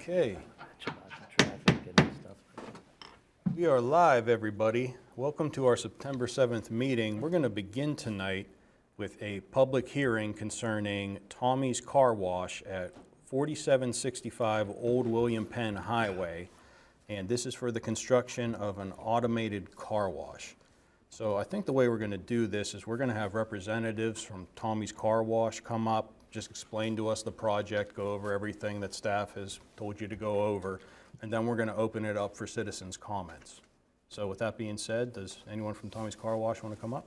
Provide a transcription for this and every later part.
Okay. We are live, everybody. Welcome to our September 7th meeting. We're going to begin tonight with a public hearing concerning Tommy's Car Wash at 4765 Old William Penn Highway. And this is for the construction of an automated car wash. So I think the way we're going to do this is we're going to have representatives from Tommy's Car Wash come up, just explain to us the project, go over everything that staff has told you to go over, and then we're going to open it up for citizens' comments. So with that being said, does anyone from Tommy's Car Wash want to come up?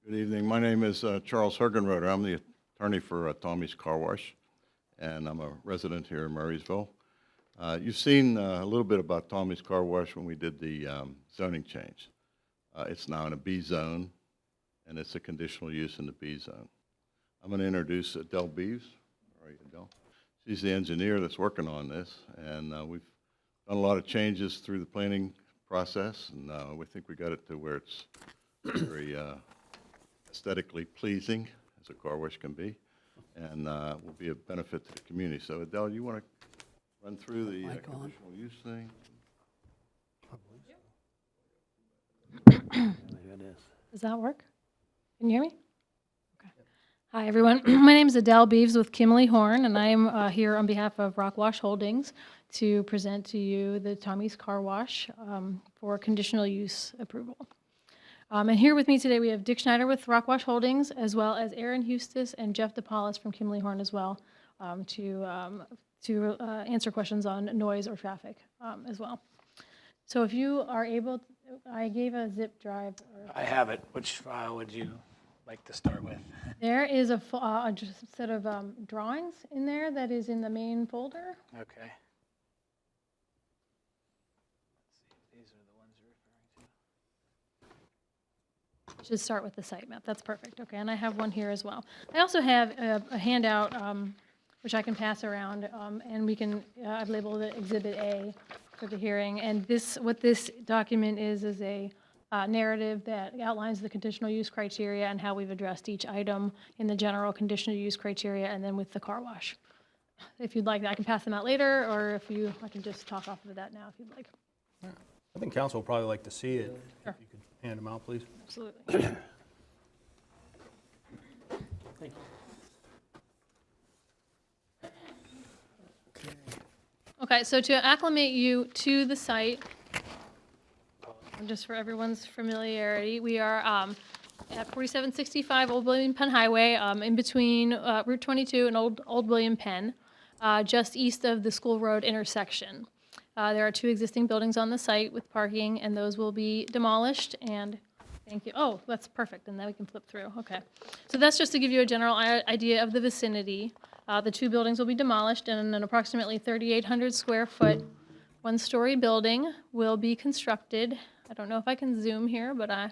Good evening. My name is Charles Hergenroder. I'm the attorney for Tommy's Car Wash, and I'm a resident here in Murraysville. You've seen a little bit about Tommy's Car Wash when we did the zoning change. It's now in a B zone, and it's a conditional use in the B zone. I'm going to introduce Adele Beeves. All right, Adele. She's the engineer that's working on this, and we've done a lot of changes through the planning process, and we think we got it to where it's very aesthetically pleasing, as a car wash can be, and will be a benefit to the community. So, Adele, you want to run through the conditional use thing? Does that work? Can you hear me? Okay. Hi, everyone. My name is Adele Beeves with Kimley Horn, and I am here on behalf of Rock Wash Holdings to present to you the Tommy's Car Wash for conditional use approval. And here with me today, we have Dick Schneider with Rock Wash Holdings, as well as Aaron Hustis and Jeff DePaulis from Kimley Horn as well, to answer questions on noise or traffic as well. So if you are able, I gave a zip drive. I have it. Which file would you like to start with? There is a just set of drawings in there that is in the main folder. Okay. Let's see. These are the ones you're referring to. Should start with the site map. That's perfect. Okay, and I have one here as well. I also have a handout which I can pass around, and we can. I've labeled it Exhibit A for the hearing. And what this document is a narrative that outlines the conditional use criteria and how we've addressed each item in the general conditional use criteria, and then with the car wash. If you'd like, I can pass them out later, or I can just talk off of that now if you'd like. I think council would probably like to see it. Sure. If you could hand them out, please. Absolutely. Thank you. Okay, so to acclimate you to the site, just for everyone's familiarity, we are at 4765 Old William Penn Highway, in between Route 22 and Old William Penn, just east of the School Road intersection. There are two existing buildings on the site with parking, and those will be demolished. And thank you. Oh, that's perfect, and then we can flip through. Okay, so that's just to give you a general idea of the vicinity. The two buildings will be demolished, and an approximately 3,800 square foot, one-story building will be constructed. I don't know if I can zoom here, but I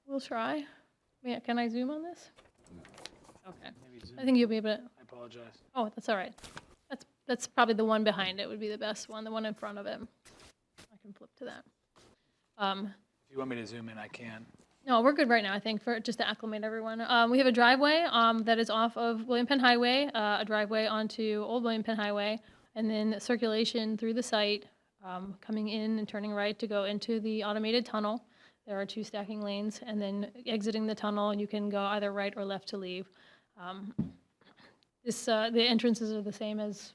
will try. Yeah, can I zoom on this? Okay. I think you'll be able to. I apologize. Oh, that's all right. That's probably the one behind it would be the best one. The one in front of it. I can flip to that. If you want me to zoom in, I can. No, we're good right now, I think, for just to acclimate everyone. We have a driveway that is off of William Penn Highway, a driveway onto Old William Penn Highway, and then circulation through the site, coming in and turning right to go into the automated tunnel. There are two stacking lanes, and then exiting the tunnel, you can go either right or left to leave. The entrances are the same as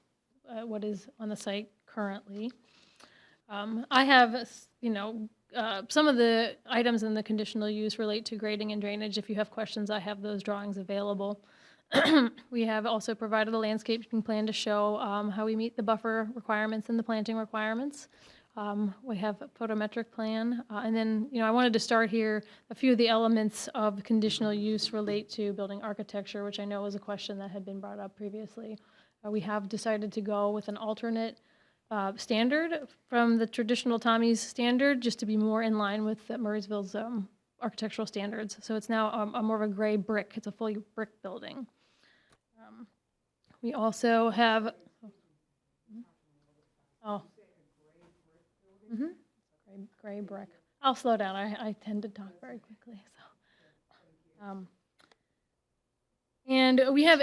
what is on the site currently. I have, some of the items in the conditional use relate to grading and drainage. If you have questions, I have those drawings available. We have also provided a landscaping plan to show how we meet the buffer requirements and the planting requirements. We have a photometric plan. And then, I wanted to start here. A few of the elements of conditional use relate to building architecture, which I know was a question that had been brought up previously. We have decided to go with an alternate standard from the traditional Tommy's standard, just to be more in line with Murraysville's architectural standards. So it's now a more of a gray brick. It's a fully brick building. We also have, gray brick. I'll slow down. I tend to talk very quickly. So, And we have,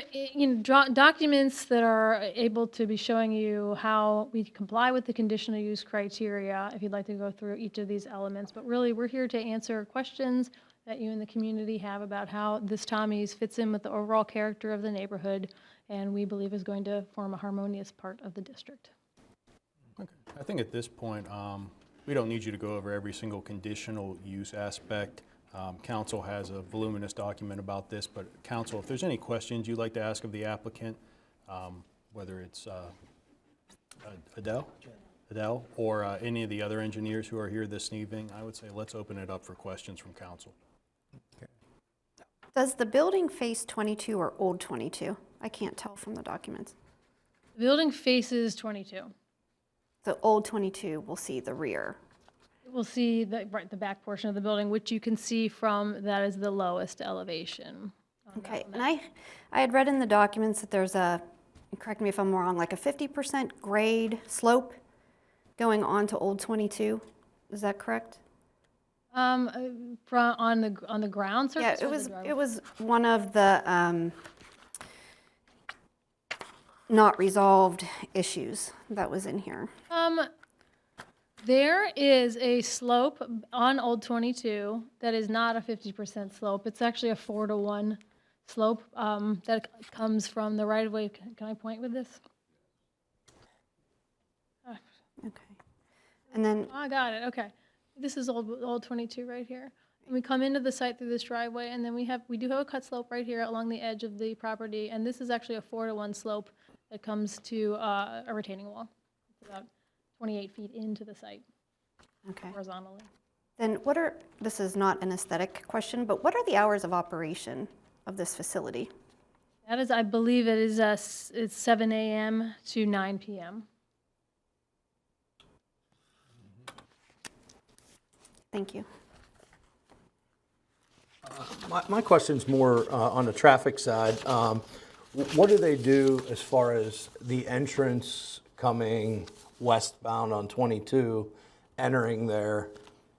documents that are able to be showing you how we comply with the conditional use criteria, if you'd like to go through each of these elements. But really, we're here to answer questions that you in the community have about how this Tommy's fits in with the overall character of the neighborhood, and we believe is going to form a harmonious part of the district. Okay. I think at this point, we don't need you to go over every single conditional use aspect. Council has a voluminous document about this, but council, if there's any questions you'd like to ask of the applicant, whether it's Adele, or any of the other engineers who are here this evening, I would say let's open it up for questions from council. Does the building face 22 or old 22? I can't tell from the documents. The building faces 22. The old 22 will see the rear. We'll see the back portion of the building, which you can see from, that is the lowest elevation. Okay, and I had read in the documents that there's a, correct me if I'm wrong, like a 50% grade slope going on to old 22. Is that correct? On the ground Yeah, surface? or the driveway? it was one of the not resolved issues that was in here. There is a slope on Old 22 that is not a 50% slope. It's actually a 4-to-1 slope that comes from the right-of-way. Can I point with this? Okay. And then, Oh, I got it, okay. This is Old 22 right here. And we come into the site through this driveway, and then we do have a cut slope right here along the edge of the property, and this is actually a 4-to-1 slope that comes to a retaining wall. It's about 28 feet into the site okay. horizontally. Then this is not an aesthetic question, but what are the hours of operation of this facility? That is, I believe it is, it's 7 a.m. to 9 p.m. Thank you. My question's more on the traffic side. What do they do as far as the entrance coming westbound on 22, entering there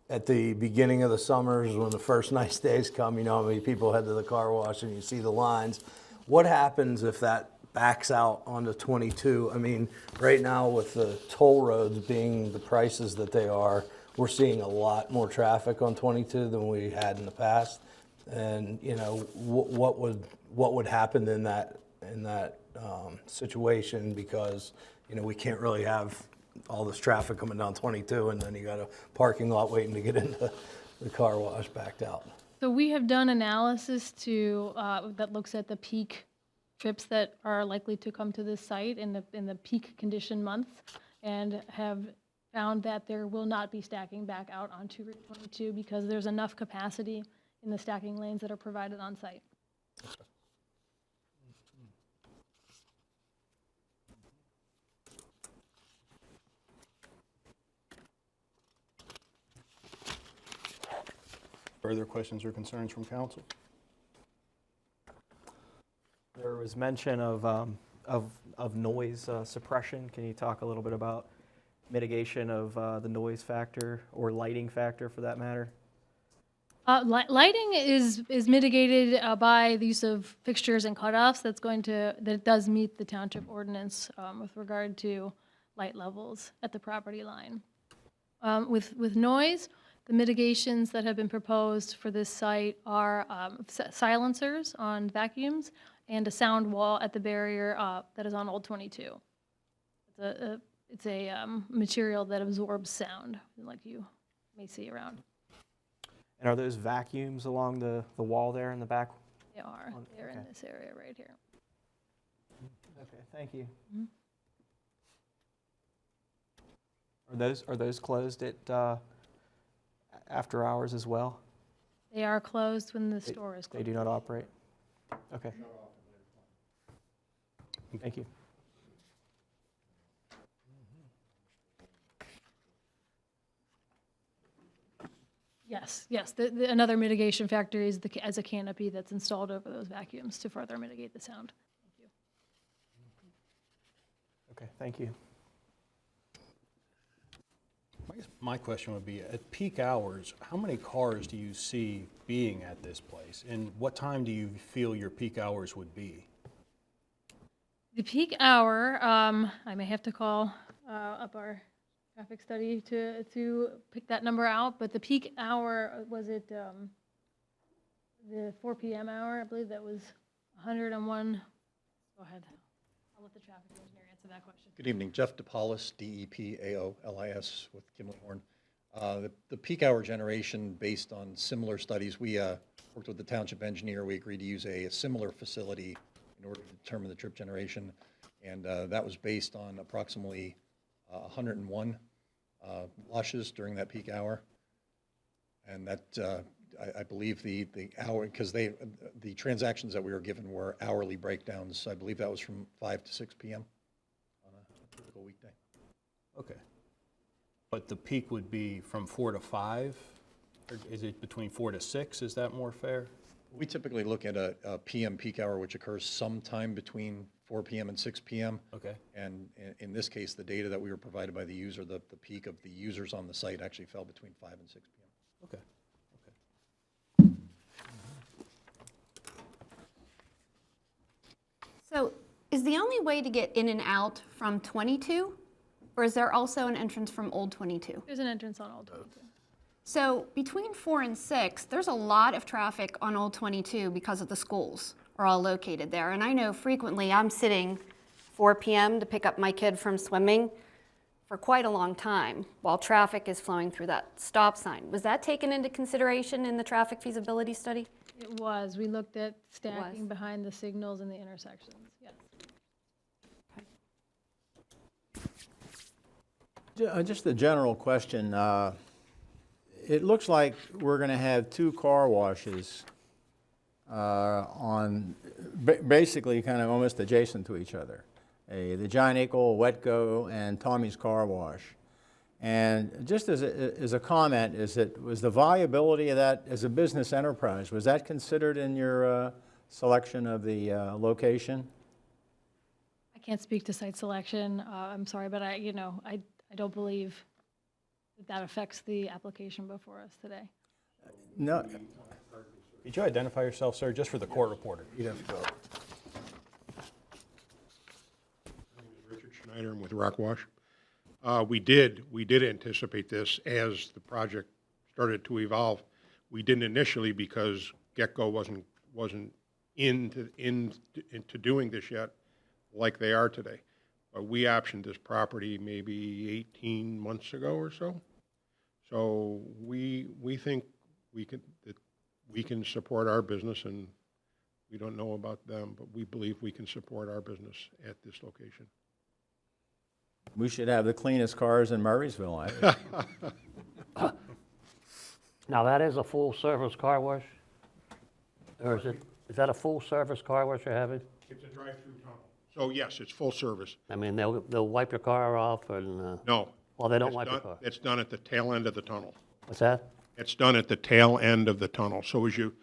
at the beginning of the summers when the first nice days come? You know, how many people head to the car wash and you see the lines. What happens if that backs out onto 22? I mean, right now with the toll roads being the prices that they are, we're seeing a lot more traffic on 22 than we had in the past. And you know, what would happen in that situation, because you know we can't really have all this traffic coming down 22 and then you got a parking lot waiting to get into the car wash backed out. So we have done analysis that looks at the peak trips that are likely to come to this site in the peak condition months, and have found that there will not be stacking back out onto Route 22 because there's enough capacity in the stacking lanes that are provided on site. Further questions or concerns from council? There was mention of noise suppression. Can you talk a little bit about mitigation of the noise factor or lighting factor for that matter? Lighting is mitigated by the use of fixtures and cutoffs. That does meet the township ordinance with regard to light levels at the property line. With noise, the mitigations that have been proposed for this site are silencers on vacuums and a sound wall at the barrier that is on Old 22. It's a material that absorbs sound, like you may see around. And are those vacuums along the wall there in the back? They are. They're in Okay. this area right here. Okay, thank you. Mm-hmm. Are those closed at after hours as well? They are closed when the store is They closed. do not operate? Okay. Thank you. Yes. Another mitigation factor is as a canopy that's installed over those vacuums to further mitigate the sound. Okay, thank you. I guess My question would be, at peak hours, how many cars do you see being at this place? And what time do you feel your peak hours would be? The peak hour, I may have to call up our traffic study to pick that number out, but the peak hour, was it the 4 p.m. hour? I believe that was 101. Go ahead. I'll let the traffic engineer answer that question. Good evening, Jeff DePaulis, DEPAOLIS with Kimley Horn. The peak hour generation, based on similar studies, we worked with the township engineer. We agreed to use a similar facility in order to determine the trip generation, and that was based on approximately 101 washes during that peak hour. And that, I believe the hour, because the transactions that we were given were hourly breakdowns. I believe that was from 5 to 6 p.m. on a typical weekday. Okay. But the peak would be from 4 to 5? Or is it between 4 to 6? Is that more fair? We typically look at a PM peak hour, which occurs sometime between 4 p.m. and 6 p.m. Okay. And in this case, the data that we were provided by the user, the peak of the users on the site actually fell between 5 and 6 p.m. Okay. So is the only way to get in and out from 22? Or is there also an entrance from Old 22? There's an entrance on Old 22. So between 4 and 6, there's a lot of traffic on Old 22 because of the schools are all located there. And I know frequently I'm sitting 4 p.m. to pick up my kid from swimming for quite a long time while traffic is flowing through that stop sign. Was that taken into consideration in the traffic feasibility study? It was. We looked at stacking behind the signals and the intersections, yes. Just a general question. It looks like we're going to have 2 car washes on basically kind of almost adjacent to each other. The Giant Eagle, Wetco, and Tommy's Car Wash. And just as a comment, was the viability of that as a business enterprise, was that considered in your selection of the location? I can't speak to site selection. I'm sorry, but I don't believe that affects the application before us today. No. Could you identify yourself, sir, just for the court reporter? You don't go. Richard Schneider, I'm with Rockwash. We did anticipate this as the project started to evolve. We didn't initially because Getco wasn't into doing this yet like they are today. But we optioned this property maybe 18 months ago or so. So we think that we can support our business, and we don't know about them, but we believe we can support our business at this location. We should have the cleanest cars in Murraysville, I think. Now, that is a full-service car wash? Or is that a full-service car wash you're having? It's a drive-through tunnel. So yes, it's full service. I mean, they'll wipe your car off and, No. well, they don't It's wipe your done- car. It's done at the tail end of the tunnel. What's that? It's done at the tail end of the tunnel. So as you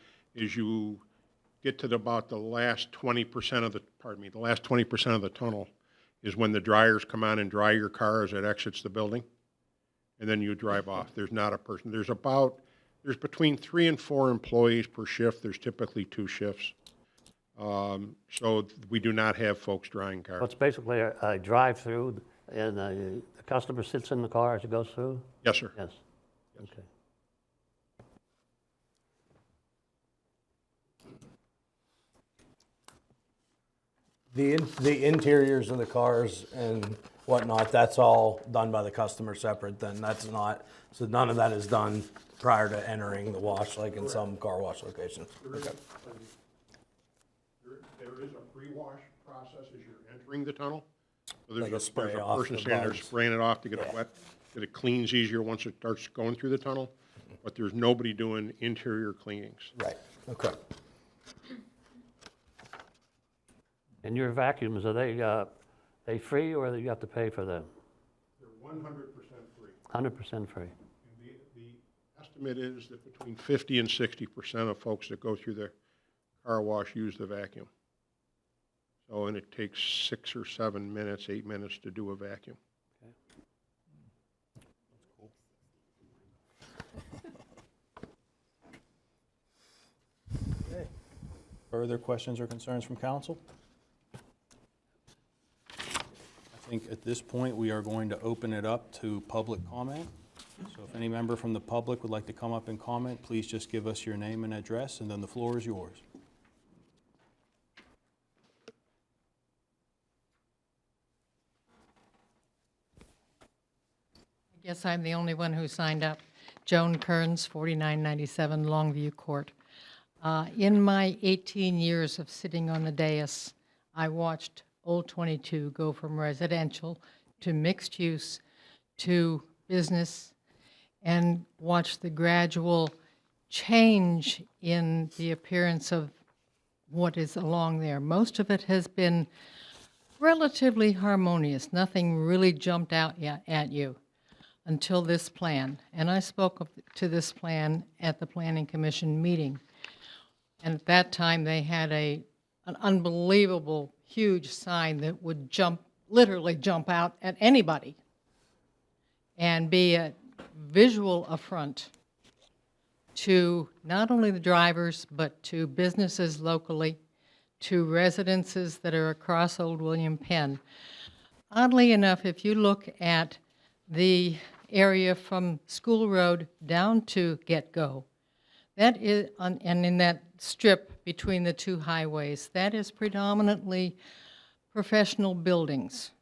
get to about the last 20% of the last 20% of the tunnel is when the dryers come on and dry your car as it exits the building, and then you drive off. There's not a person. There's between 3 and 4 employees per shift. There's typically 2 shifts. So we do not have folks drying cars. So it's basically a drive-through, and the customer sits in the car as it goes through? Yes, sir. Yes. Okay. The interiors of the cars and whatnot, that's all done by the customer separate then? That's not, so none of that is done prior to entering the wash like in some car wash locations? Okay. There is a pre-wash process as you're entering the tunnel. So Like a there's spray there's off person the standing there bugs. spraying it off to get it wet, that it cleans easier once it starts going through the tunnel, but there's nobody doing interior cleanings. Right, okay. And your vacuums, are they free or do you have to pay for them? They're 100% free. 100% free. The estimate is that between 50 and 60% of folks that go through the car wash use the vacuum. So, and it takes 6 or 7 minutes, 8 minutes to do a vacuum. further questions or concerns from council? I think at this point, we are going to open it up to public comment. So if any member from the public would like to come up and comment, please just give us your name and address, and then the floor is yours. I guess I'm the only one who signed up. Joan Kearns, 4997 Longview Court. In my 18 years of sitting on the dais, I watched Old 22 go from residential to mixed use to business, and watched the gradual change in the appearance of what is along there. Most of it has been relatively harmonious. Nothing really jumped out at you until this plan. And I spoke to this plan at the Planning Commission meeting. And at that time, they had an unbelievable, huge sign that would literally jump out at anybody and be a visual affront to not only the drivers, but to businesses locally, to residences that are across Old William Penn. Oddly enough, if you look at the area from School Road down to Get Go, that is, and in that strip between the two highways, that is predominantly professional buildings.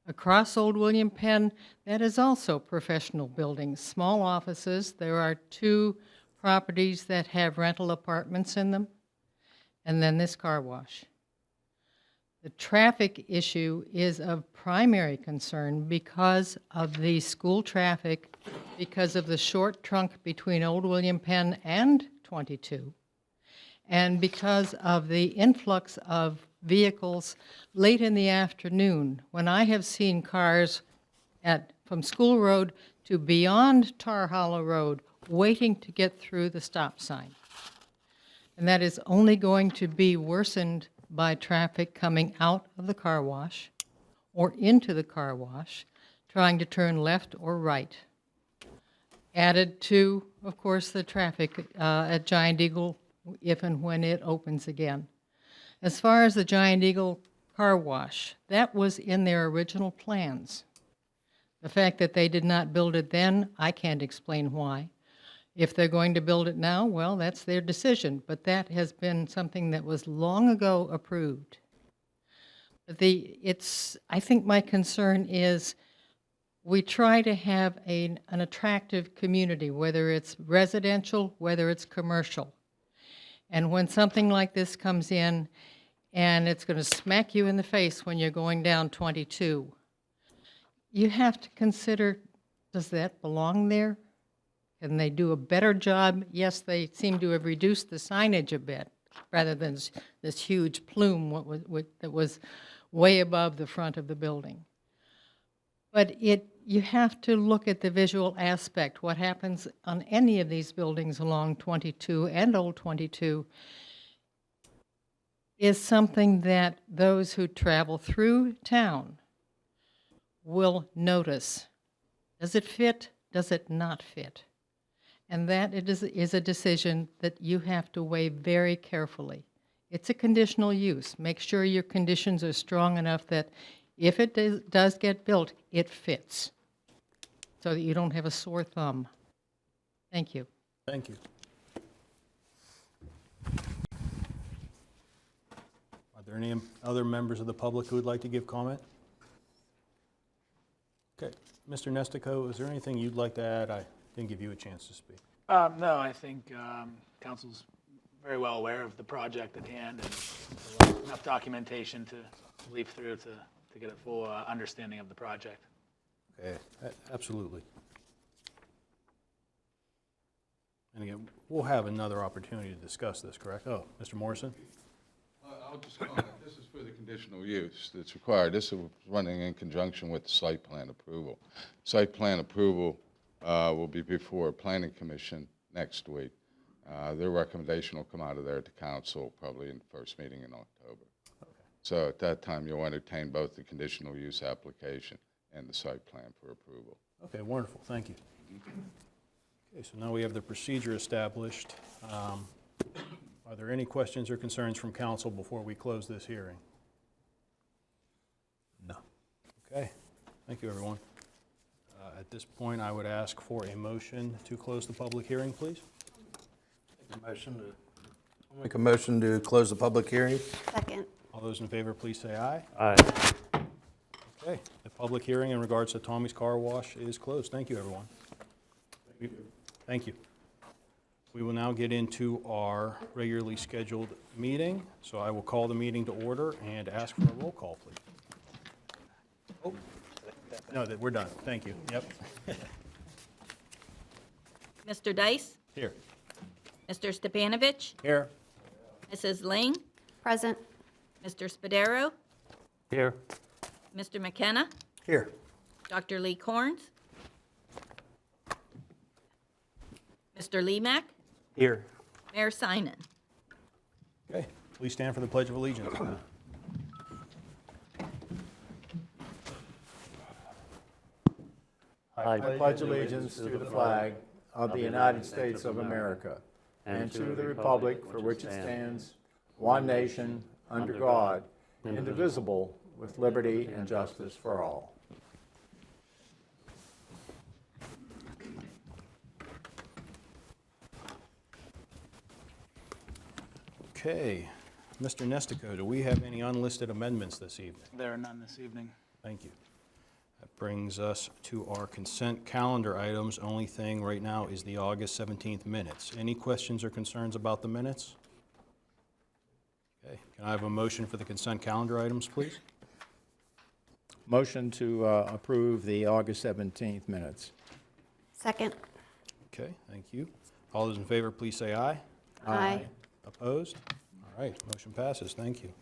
Across Old William Penn, that is also professional buildings, small offices. There are 2 properties that have rental apartments in them, and then this car wash. The traffic issue is of primary concern because of the school traffic, because of the short trunk between Old William Penn and 22, and because of the influx of vehicles late in the afternoon, when I have seen cars from School Road to beyond Tar Hollow Road waiting to get through the stop sign. And that is only going to be worsened by traffic coming out of the car wash or into the car wash, trying to turn left or right. Added to, of course, the traffic at Giant Eagle if and when it opens again. As far as the Giant Eagle car wash, that was in their original plans. The fact that they did not build it then, I can't explain why. If they're going to build it now, well, that's their decision, but that has been something that was long ago approved. I think my concern is we try to have an attractive community, whether it's residential, whether it's commercial. And when something like this comes in and it's going to smack you in the face when you're going down 22, you have to consider, does that belong there? Can they do a better job? Yes, they seem to have reduced the signage a bit, rather than this huge plume that was way above the front of the building. But you have to look at the visual aspect. What happens on any of these buildings along 22 and Old 22 is something that those who travel through town will notice. Does it fit? Does it not fit? And that is a decision that you have to weigh very carefully. It's a conditional use. Make sure your conditions are strong enough that if it does get built, it fits, so that you don't have a sore thumb. Thank you. Thank you. Are there any other members of the public who would like to give comment? Okay. Mr. Nestico, is there anything you'd like to add? I didn't give you a chance to speak. No, I think council's very well aware of the project at hand, and enough documentation to leaf through to get a full understanding of the project. Okay, absolutely. And again, we'll have another opportunity to discuss this, correct? Oh, Mr. Morrison? I'll just comment. This is for the conditional use that's required. This is running in conjunction with the site plan approval. Site plan approval will be before Planning Commission next week. Their recommendation will come out of there to council probably in the first meeting in October. Okay. So at that time, you'll entertain both the conditional use application and the site plan for approval. Okay, wonderful. Thank you. Okay, so now we have the procedure established. Are there any questions or concerns from council before we close this hearing? No. Okay, thank you, everyone. At this point, I would ask for a motion to close the public hearing, please. I'll make a motion to close the public hearing. Second. All those in favor, please say aye. Aye. Okay, the public hearing in regards to Tommy's Car Wash is closed. Thank you, everyone. Thank you. We will now get into our regularly scheduled meeting. So I will call the meeting to order and ask for a roll call, please. Oh, no, we're done. Thank you. Yep. Mr. Dice, Here. Mr. Stepanovich, Here. Mrs. Ling, Present. Mr. Spadaro, Here. Mr. McKenna, Here. Dr. Lee Corns, Mr. Lemak, Here. Mayor Sinan. Okay, please stand for the Pledge of Allegiance. I pledge allegiance to the flag of the United States of America and to the republic for which it stands, one nation, under God, indivisible, with liberty and justice for all. Okay, Mr. Nestico, do we have any unlisted amendments this evening? There are none this evening. Thank you. That brings us to our consent calendar items. Only thing right now is the August 17th minutes. Any questions or concerns about the minutes? Okay, can I have a motion for the consent calendar items, please? Motion to approve the August 17th minutes. Second. Okay, thank you. All those in favor, please say aye. Aye. Opposed? All right, motion passes. Thank you.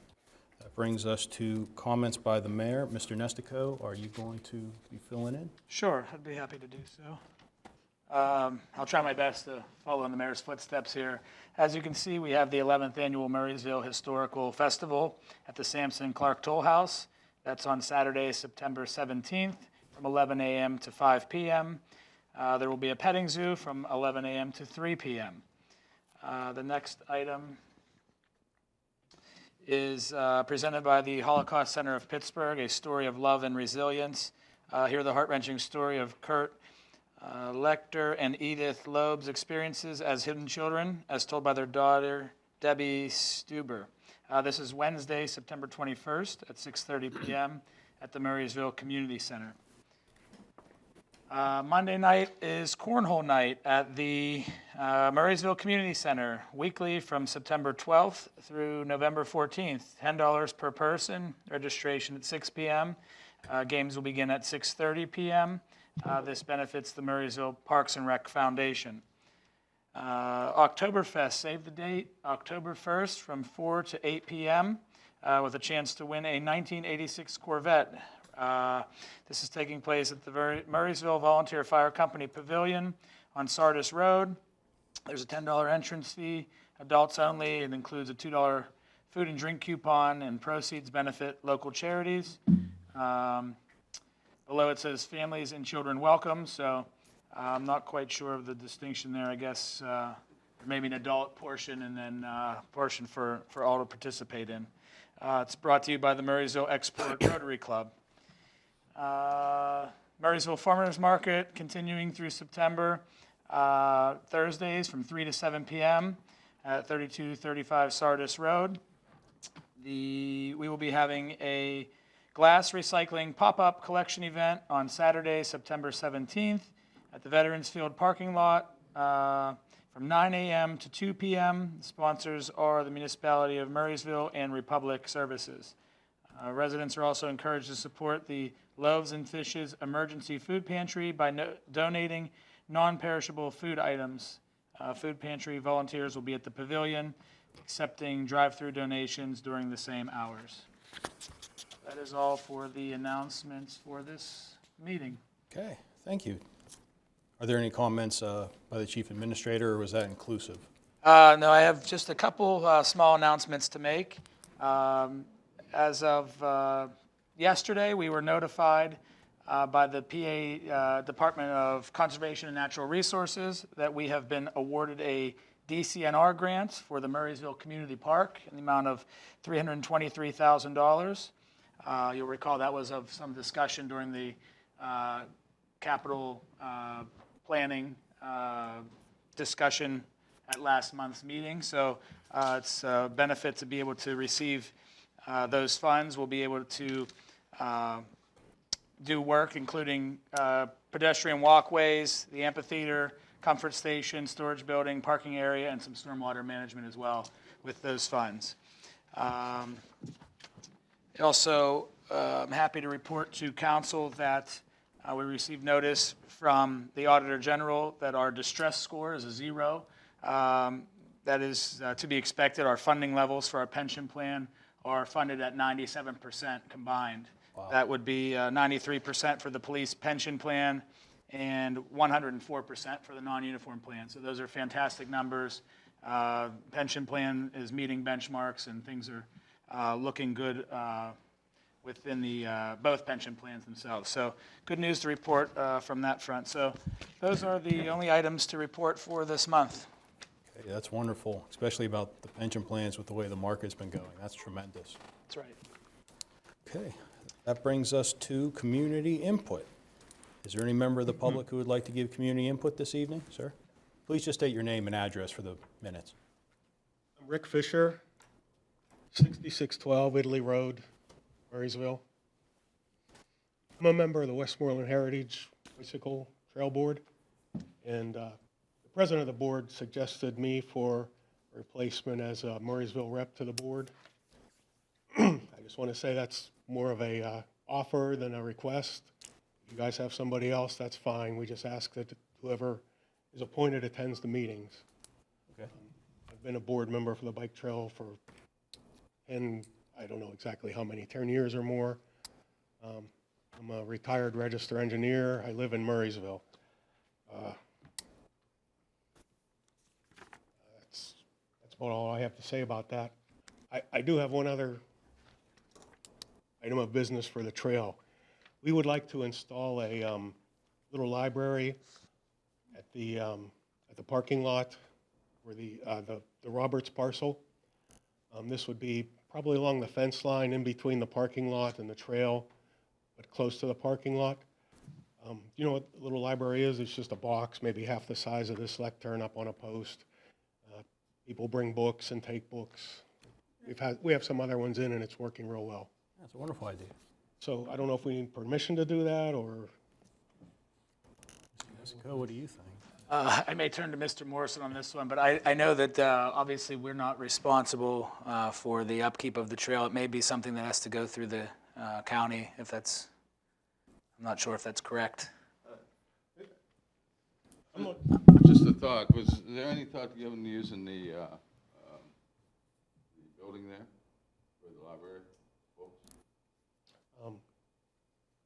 That brings us to comments by the mayor. Mr. Nestico, are you going to be filling in? Sure, I'd be happy to do so. I'll try my best to follow in the mayor's footsteps here. As you can see, we have the 11th Annual Murraysville Historical Festival at the Sampson Clark Toll House. That's on Saturday, September 17th from 11 a.m. to 5 p.m. There will be a petting zoo from 11 a.m. to 3 p.m. The next item is presented by the Holocaust Center of Pittsburgh, a story of love and resilience. Hear the heart-wrenching story of Kurt Lecter and Edith Loeb's experiences as hidden children, as told by their daughter, Debbie Stuber. This is Wednesday, September 21st at 6:30 p.m. at the Murraysville Community Center. Monday night is Cornhole Night at the Murraysville Community Center, weekly from September 12th through November 14th. $10 per person, registration at 6 p.m. Games will begin at 6:30 p.m. This benefits the Murraysville Parks and Rec Foundation. Oktoberfest, save the date, October 1st from 4 to 8 p.m. With a chance to win a 1986 Corvette. This is taking place at the Murraysville Volunteer Fire Company Pavilion on Sardis Road. There's a $10 entrance fee, adults only. It includes a $2 food and drink coupon, and proceeds benefit local charities. Below it says families and children welcome, so I'm not quite sure of the distinction there. I guess maybe an adult portion and then a portion for all to participate in. It's brought to you by the Murraysville Export Rotary Club. Murraysville Farmers Market continuing through September, Thursdays from 3 to 7 p.m. at 3235 Sardis Road. We will be having a glass recycling pop-up collection event on Saturday, September 17th at the Veterans Field parking lot from 9 a.m. to 2 p.m. The sponsors are the Municipality of Murraysville and Republic Services. Residents are also encouraged to support the Loaves and Fishes Emergency Food Pantry by donating non-perishable food items. Food pantry volunteers will be at the pavilion accepting drive-through donations during the same hours. That is all for the announcements for this meeting. Okay, thank you. Are there any comments by the Chief Administrator, or was that inclusive? No, I have just a couple small announcements to make. As of yesterday, we were notified by the PA Department of Conservation and Natural Resources that we have been awarded a DCNR grants for the Murraysville Community Park in the amount of $323,000. You'll recall that was of some discussion during the capital planning discussion at last month's meeting. So it's a benefit to be able to receive those funds. We'll be able to do work including pedestrian walkways, the amphitheater, comfort station, storage building, parking area, and some stormwater management as well with those funds. Also, I'm happy to report to council that we received notice from the Auditor General that our distress score is a 0. That is to be expected. Our funding levels for our pension plan are funded at 97% combined. Wow. That would be 93% for the police pension plan and 104% for the non-uniform plan. So those are fantastic numbers. Pension plan is meeting benchmarks and things are looking good within the both pension plans themselves. So good news to report from that front. So those are the only items to report for this month. Okay, that's wonderful, especially about the pension plans with the way the market's been going. That's tremendous. That's right. Okay, that brings us to community input. Is there any member of the public who would like to give community input this evening, sir? Please just state your name and address for the minutes. I'm Rick Fisher, 6612 Italy Road, Murraysville. I'm a member of the Westmoreland Heritage Bicycle Trail Board, and the president of the board suggested me for a replacement as a Murraysville rep to the board. I just want to say that's more of a offer than a request. If you guys have somebody else, that's fine. We just ask that whoever is appointed attends the meetings. Okay. I've been a board member for the bike trail for 10, I don't know exactly how many, 10 years or more. I'm a retired register engineer. I live in Murraysville. That's about all I have to say about that. I do have one other item of business for the trail. We would like to install a little library at the parking lot where the Roberts parcel. This would be probably along the fence line in between the parking lot and the trail, but close to the parking lot. You know what the little library is? It's just a box, maybe half the size of this lectern up on a post. People bring books and take books. We have some other ones in, and it's working real well. That's a wonderful idea. So I don't know if we need permission to do that, or... Jessica, what do you think? I may turn to Mr. Morrison on this one, but I know that obviously we're not responsible for the upkeep of the trail. It may be something that has to go through the county, if that's, I'm not sure if that's correct. Just a thought, was there any thought given to using the building there for the library?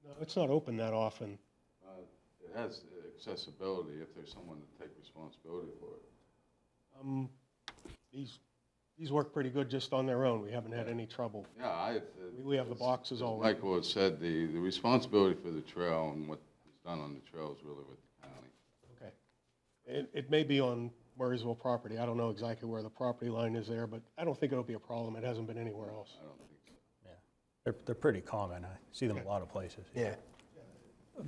No, it's not open that often. It has accessibility if there's someone to take responsibility for it. These work pretty good just on their own. We haven't had any trouble. Yeah, We have the boxes all. Michael has said, the responsibility for the trail and what is done on the trail is really with the county. Okay. It may be on Murraysville property. I don't know exactly where the property line is there, but I don't think it'll be a problem. It hasn't been anywhere else. I don't think so. Yeah, they're pretty common. I see them a lot of places. Yeah.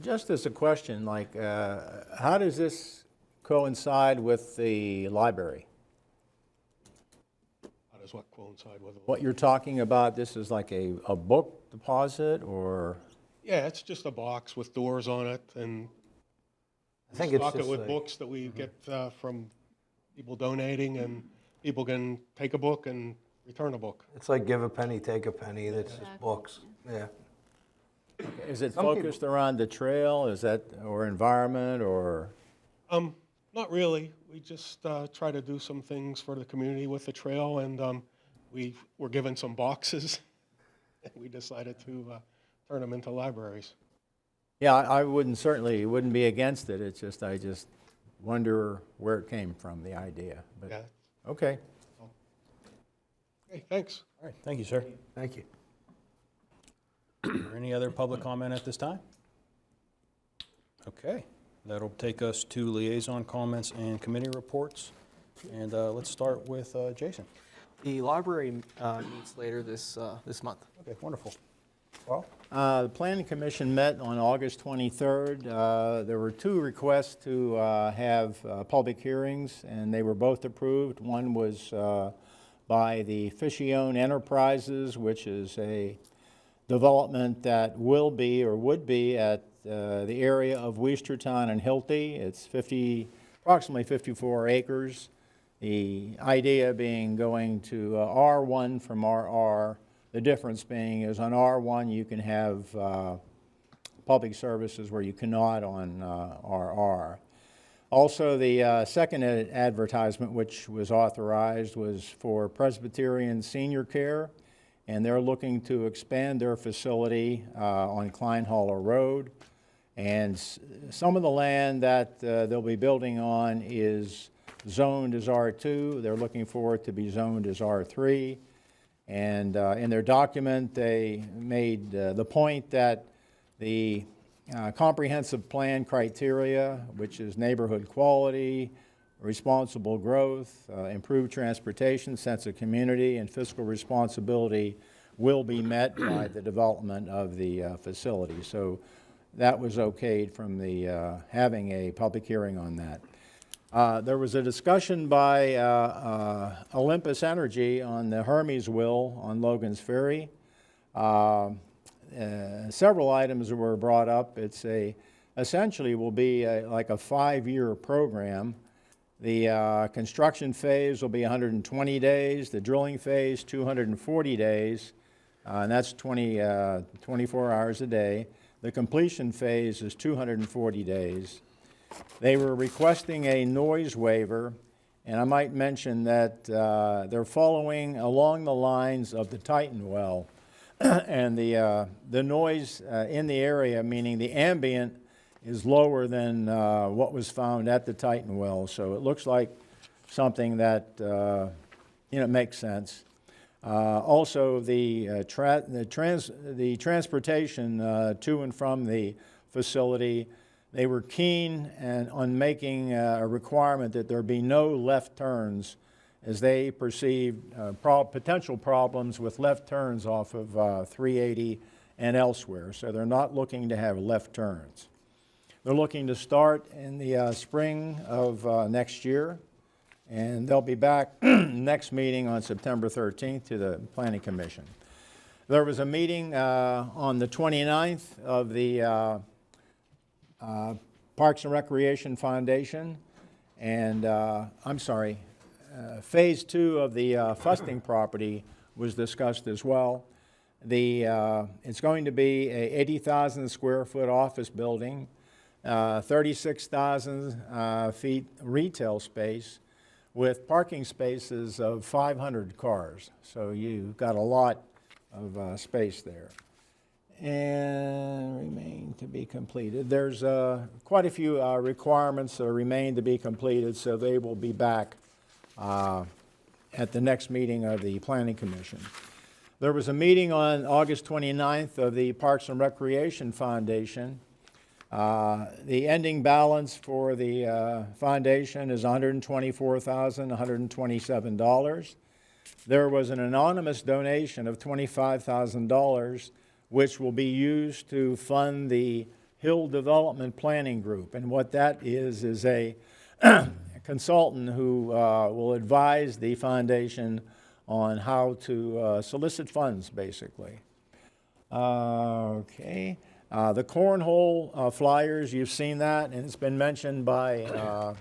Just as a question, like, how does this coincide with the library? How does what coincide with it? What you're talking about, this is like a book deposit, or? Yeah, it's just a box with doors on it, and I think it's stock it just with like- books that we get from people donating, and people can take a book and return a book. It's like give a penny, take a penny. That's just books. Yeah. Is it Some focused around the trail, is that, or environment, or? Not really. We just try to do some things for the community with the trail, and we were given some boxes, and we decided to turn them into libraries. Yeah, I wouldn't be against it, it's just, I just wonder where it came from, the idea, but, Yeah. okay. Okay, thanks. All right, thank you, sir. Thank you. Is there any other public comment at this time? Okay, that'll take us to liaison comments and committee reports. And let's start with Jason. The library meets later this month. Okay, wonderful. Well, The Planning Commission met on August 23rd. There were 2 requests to have public hearings, and they were both approved. One was by the Fishione Enterprises, which is a development that will be or would be at the area of Westertown and Hilty. It's approximately 54 acres. The idea being going to R1 from RR. The difference being is on R1 you can have public services where you cannot on RR. Also, the second advertisement which was authorized was for Presbyterian Senior Care, and they're looking to expand their facility on Klein Hollow Road. And some of the land that they'll be building on is zoned as R2. They're looking for it to be zoned as R3. And in their document, they made the point that the comprehensive plan criteria, which is neighborhood quality, responsible growth, improved transportation, sense of community, and fiscal responsibility, will be met by the development of the facility. So that was okayed from the having a public hearing on that. There was a discussion by Olympus Energy on the Hermes will on Logan's Ferry. Several items were brought up. It's essentially will be like a 5-year program. The construction phase will be 120 days, the drilling phase 240 days, and that's 24 hours a day. The completion phase is 240 days. They were requesting a noise waiver, and I might mention that they're following along the lines of the Titan well. And the noise in the area, meaning the ambient, is lower than what was found at the Titan well. So it looks like something that makes sense. Also, the transportation to and from the facility, they were keen on making a requirement that there be no left turns, as they perceived potential problems with left turns off of 380 and elsewhere. So they're not looking to have left turns. They're looking to start in the spring of next year, and they'll be back next meeting on September 13th to the Planning Commission. There was a meeting on the 29th of the Parks and Recreation Foundation, and Phase 2 of the Fusting property was discussed as well. It's going to be a 80,000 square foot office building, 36,000 feet retail space with parking spaces of 500 cars. So you've got a lot of space there. And remain to be completed. There's quite a few requirements that remain to be completed, so they will be back at the next meeting of the Planning Commission. There was a meeting on August 29th of the Parks and Recreation Foundation. The ending balance for the foundation is $124,127. There was an anonymous donation of $25,000, which will be used to fund the Hill Development Planning Group. And what that is a consultant who will advise the foundation on how to solicit funds, basically. Okay. The cornhole flyers, you've seen that, and it's been mentioned by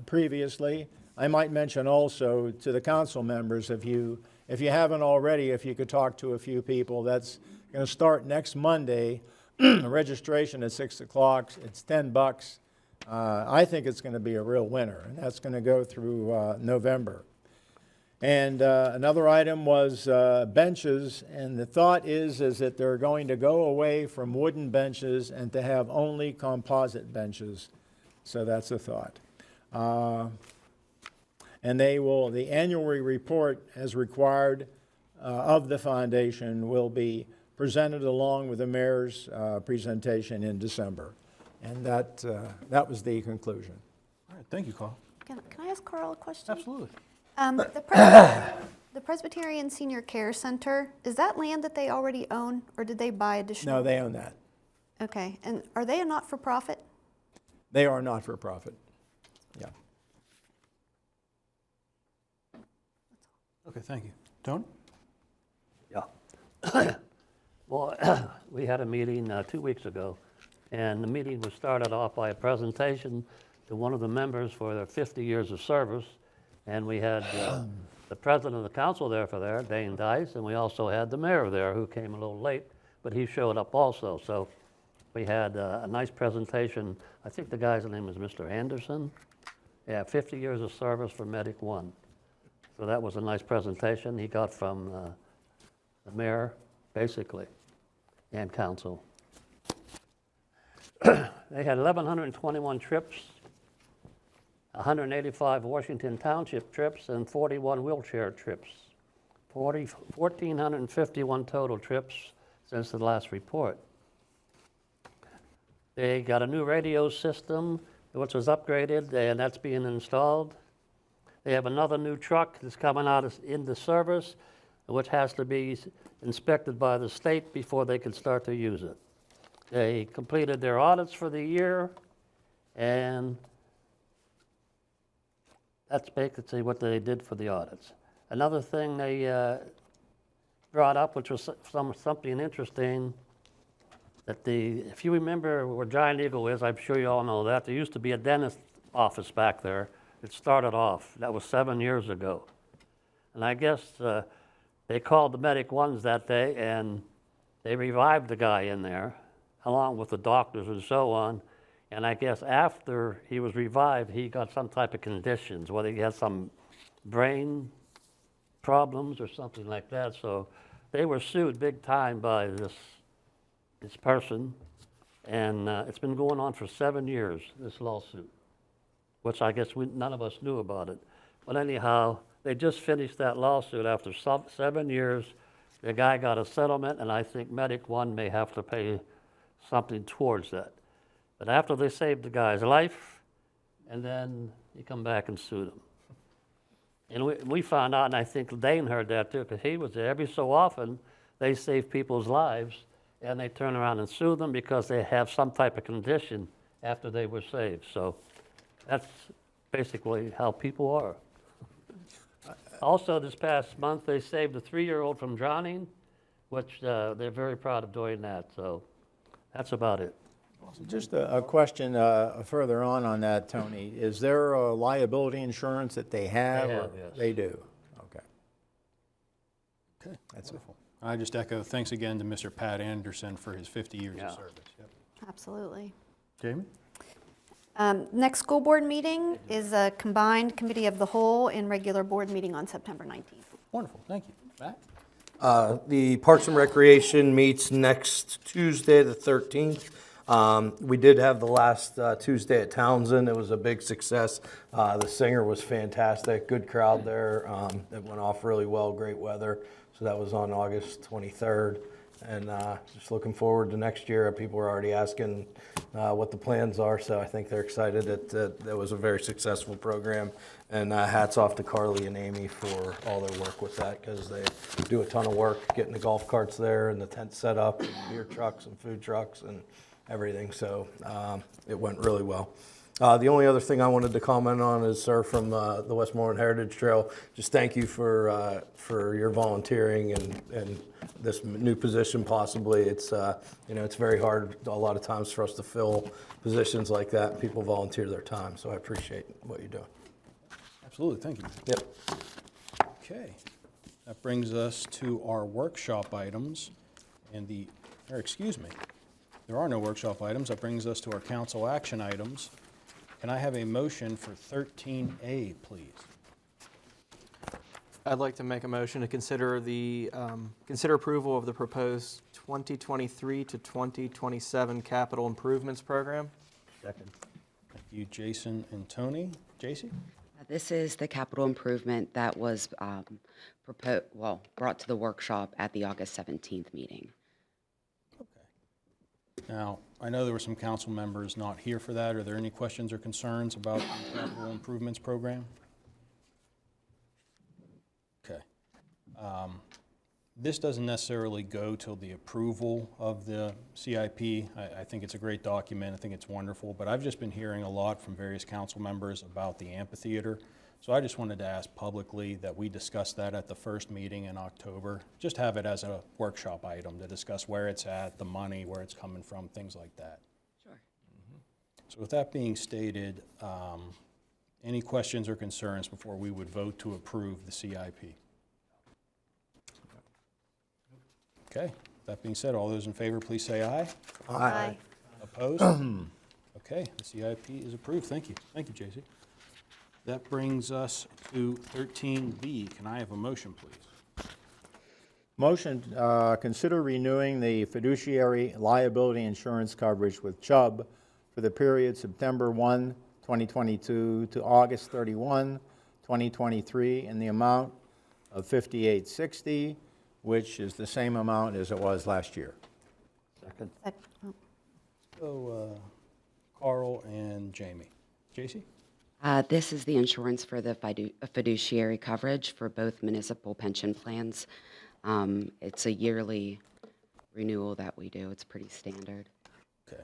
previously. I might mention also to the council members, if you haven't already, if you could talk to a few people, that's going to start next Monday. Registration at 6 o'clock. It's $10. I think it's going to be a real winner, and that's going to go through November. And another item was benches, and the thought is that they're going to go away from wooden benches and to have only composite benches. So that's a thought. And the annual report as required of the foundation will be presented along with the mayor's presentation in December. And that was the conclusion. All right, thank you, Carl. Can I ask Carl a question? Absolutely. The Presbyterian Senior Care Center, is that land that they already own, or did they buy additional? No, they own that. Okay, and are they a not-for-profit? They are not-for-profit. Yeah. Okay, thank you. Tony? Yeah. Well, we had a meeting 2 weeks ago, and the meeting was started off by a presentation to one of the members for their 50 years of service, and we had the president of the council there for there, Dane Dice, and we also had the mayor there who came a little late, but he showed up also. So we had a nice presentation. I think the guy's name is Mr. Anderson. Yeah, 50 years of service for Medic One. So that was a nice presentation he got from the mayor, basically, and council. They had 1,121 trips, 185 Washington Township trips, and 41 wheelchair trips. 1,451 total trips since the last report. They got a new radio system, which was upgraded, and that's being installed. They have another new truck that's coming out into service, which has to be inspected by the state before they can start to use it. They completed their audits for the year, and that's basically what they did for the audits. Another thing they brought up, which was something interesting, that if you remember where Giant Eagle is, I'm sure you all know that, there used to be a dentist office back there. It started off. That was 7 years ago. And I guess they called the Medic Ones that day, and they revived the guy in there, along with the doctors and so on. And I guess after he was revived, he got some type of conditions, whether he had some brain problems or something like that. So they were sued big time by this person. And it's been going on for 7 years, this lawsuit, which I guess none of us knew about it. But anyhow, they just finished that lawsuit after 7 years. The guy got a settlement, and I think Medic One may have to pay something towards that. But after they saved the guy's life, and then he come back and sued him. And we found out, and I think Dane heard that too, because he was there. Every so often, they save people's lives, and they turn around and sue them because they have some type of condition after they were saved. So that's basically how people are. Also, this past month, they saved a 3-year-old from drowning, which they're very proud of doing that. So that's about it. Just a question further on that, Tony. Is there a liability insurance that they have? They have, or yes. They do? Okay. Okay, That's wonderful. I just echo thanks again to Mr. Pat Anderson for his 50 years of service. Yep. Absolutely. Jamie? Next school board meeting is a combined committee of the whole and regular board meeting on September 19th. Wonderful, thank you. Matt? The Parks and Recreation meets next Tuesday, the 13th. We did have the last Tuesday at Townsend. It was a big success. The singer was fantastic, good crowd there. It went off really well, great weather. So that was on August 23rd. And just looking forward to next year. People are already asking what the plans are, so I think they're excited that was a very successful program. And hats off to Carly and Amy for all their work with that, because they do a ton of work getting the golf carts there and the tent set up, and beer trucks and food trucks and everything. So it went really well. The only other thing I wanted to comment on is, sir, from the Westmoreland Heritage Trail, just thank you for your volunteering and this new position possibly. It's, it's very hard a lot of times for us to fill positions like that. People volunteer their time, so I appreciate what you're doing. Absolutely, thank you. Yep. Okay, that brings us to our workshop items and excuse me, there are no workshop items. That brings us to our council action items. Can I have a motion for 13A, please? I'd like to make a motion to consider approval of the proposed 2023 to 2027 capital improvements program. Second. Thank you, Jason and Tony. JC? This is the capital improvement that was brought to the workshop at the August 17th meeting. Okay. Now, I know there were some council members not here for that. Are there any questions or concerns about the capital improvements program? Okay. This doesn't necessarily go till the approval of the CIP. I think it's a great document. I think it's wonderful. But I've just been hearing a lot from various council members about the amphitheater. So I just wanted to ask publicly that we discuss that at the first meeting in October. Just have it as a workshop item to discuss where it's at, the money, where it's coming from, things like that. Sure. So with that being stated, any questions or concerns before we would vote to approve the CIP? Okay, that being said, all those in favor, please say aye. Aye. Opposed? Okay, the CIP is approved. Thank you. Thank you, J.C. That brings us to 13B. Can I have a motion, please? Motion, consider renewing the fiduciary liability insurance coverage with Chubb for the period September 1, 2022 to August 31, 2023 in the amount of $58.60, which is the same amount as it was last year. Second. So, Carl and Jamie. J.C.? This is the insurance for the fiduciary coverage for both municipal pension plans. It's a yearly renewal that we do. It's pretty standard. Okay.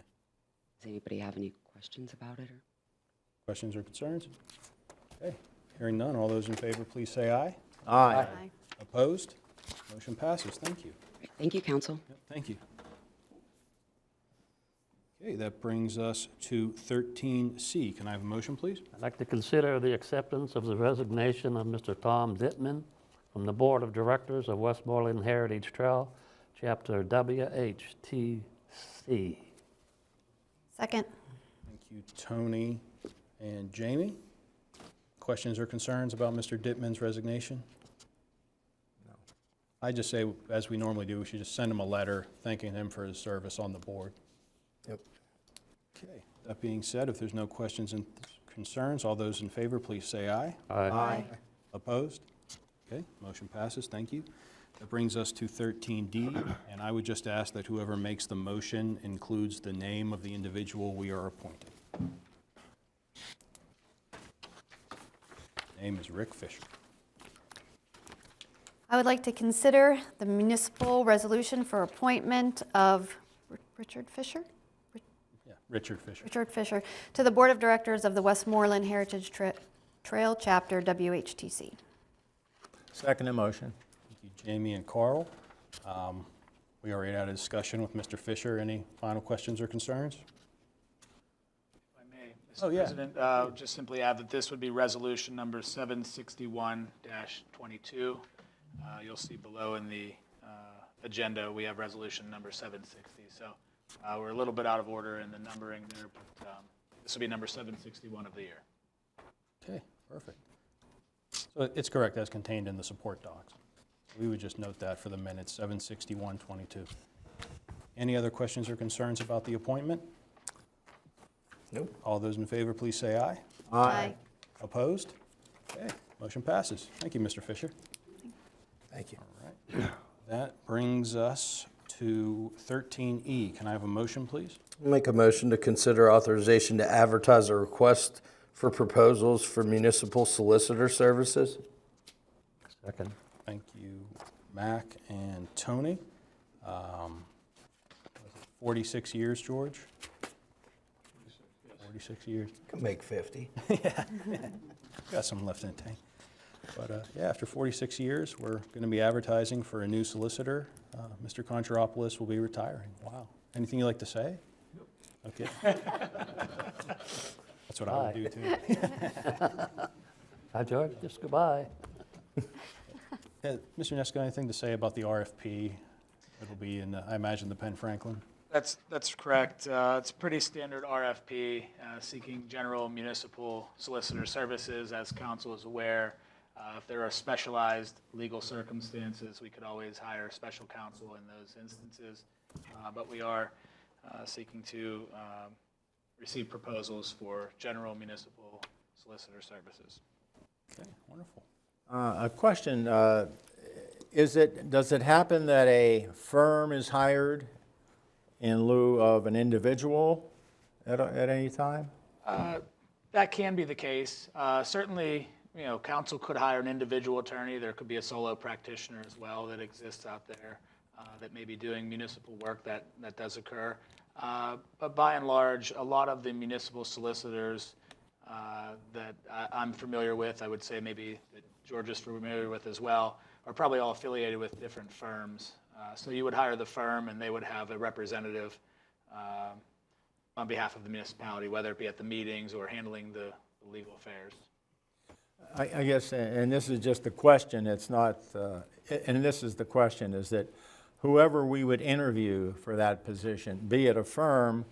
Does anybody have any questions about it? Questions or concerns? Okay, hearing none. All those in favor, please say aye. Aye. Aye. Opposed? Motion passes. Thank you. Thank you, Council. Yep, thank you. Okay, that brings us to 13C. Can I have a motion, please? I'd like to consider the acceptance of the resignation of Mr. Tom Dittman from the Board of Directors of Westmoreland Heritage Trail, Chapter WHTC. Second. Thank you, Tony and Jamie. Questions or concerns about Mr. Dittman's resignation? No. I just say, as we normally do, we should just send him a letter thanking him for his service on the board. Yep. Okay, that being said, if there's no questions and concerns, all those in favor, please say aye. Aye. Opposed? Okay, motion passes. Thank you. That brings us to 13D, and I would just ask that whoever makes the motion includes the name of the individual we are appointing. Name is Rick Fisher. I would like to consider the municipal resolution for appointment of Richard Fisher? Yeah, Richard Fisher. Richard Fisher to the Board of Directors of the Westmoreland Heritage Trail Chapter WHTC. Second motion. Thank you, Jamie and Carl. We already had a discussion with Mr. Fisher. Any final questions or concerns? If I may, Oh, Mr. yeah. President, just simply add that this would be resolution number 761-22. You'll see below in the agenda, we have resolution number 760. So we're a little bit out of order in the numbering there, but this will be number 761 of the year. Okay, perfect. So it's correct as contained in the support docs. We would just note that for the minutes, 761-22. Any other questions or concerns about the appointment? Nope. All those in favor, please say aye. Aye. Opposed? Okay, motion passes. Thank you, Mr. Fisher. Thank you. All right. That brings us to 13E. Can I have a motion, please? Make a motion to consider authorization to advertise a request for proposals for municipal solicitor services. Second. Thank you, Mac and Tony. 46 years, George? 46 years. Can make 50. Yeah, got some left in the tank. But yeah, after 46 years, we're going to be advertising for a new solicitor. Mr. Concharopoulos will be retiring. Wow. Anything you'd like to say? Nope. Okay. That's what I would do too. Hi, George. Just goodbye. Mr. Nesko, anything to say about the RFP? It'll be in, I imagine, the Penn Franklin. That's correct. It's a pretty standard RFP seeking general municipal solicitor services. As council is aware, if there are specialized legal circumstances, we could always hire special counsel in those instances. But we are seeking to receive proposals for general municipal solicitor services. Okay, wonderful. A question, does it happen that a firm is hired in lieu of an individual at any time? That can be the case. Certainly, council could hire an individual attorney. There could be a solo practitioner as well that exists out there that may be doing municipal work that does occur. But by and large, a lot of the municipal solicitors that I'm familiar with, I would say maybe that George is familiar with as well, are probably all affiliated with different firms. So you would hire the firm and they would have a representative on behalf of the municipality, whether it be at the meetings or handling the legal affairs. I guess, and this is just a question, it's not, and this is the question, is that whoever we would interview for that position, be it a firm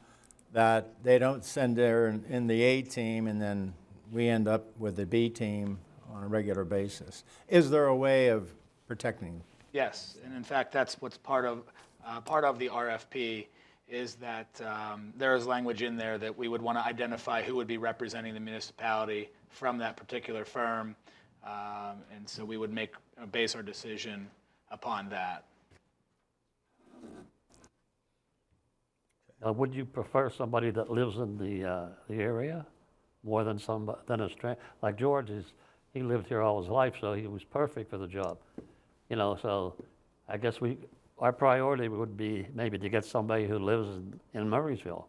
that they don't send there in the A team and then we end up with the B team on a regular basis. Is there a way of protecting? Yes, and in fact, that's what's part of the RFP is that there is language in there that we would want to identify who would be representing the municipality from that particular firm, and so we would base our decision upon that. Would you prefer somebody that lives in the area more than a stranger? Like George he lived here all his life, so he was perfect for the job. So I guess our priority would be maybe to get somebody who lives in Murraysville.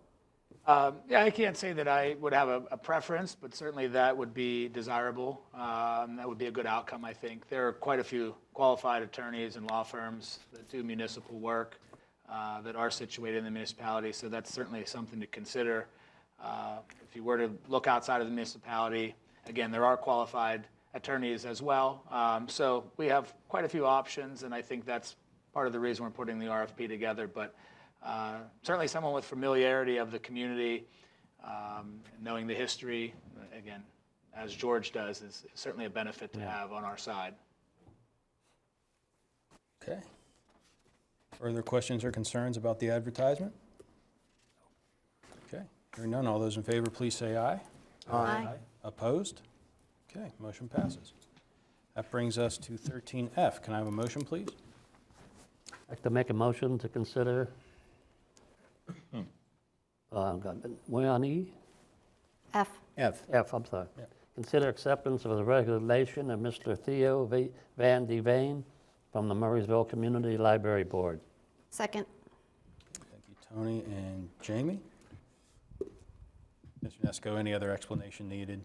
Yeah, I can't say that I would have a preference, but certainly that would be desirable. That would be a good outcome, I think. There are quite a few qualified attorneys and law firms that do municipal work that are situated in the municipality, so that's certainly something to consider. If you were to look outside of the municipality, again, there are qualified attorneys as well. So we have quite a few options, and I think that's part of the reason we're putting the RFP together. But certainly someone with familiarity of the community, knowing the history, again, as George does, is certainly a benefit to have on our side. Okay. Further questions or concerns about the advertisement? Okay. Hearing none, all those in favor, please say aye. Aye. Opposed? Okay, motion passes. That brings us to 13F. Can I have a motion, please? I'd like to make a motion to consider, we're on E? F. F, I'm sorry. Consider acceptance of the resignation of Mr. Theo Van Devane from the Murraysville Community Library Board. Second. Thank you, Tony and Jamie. Mr. Nesco, any other explanation needed?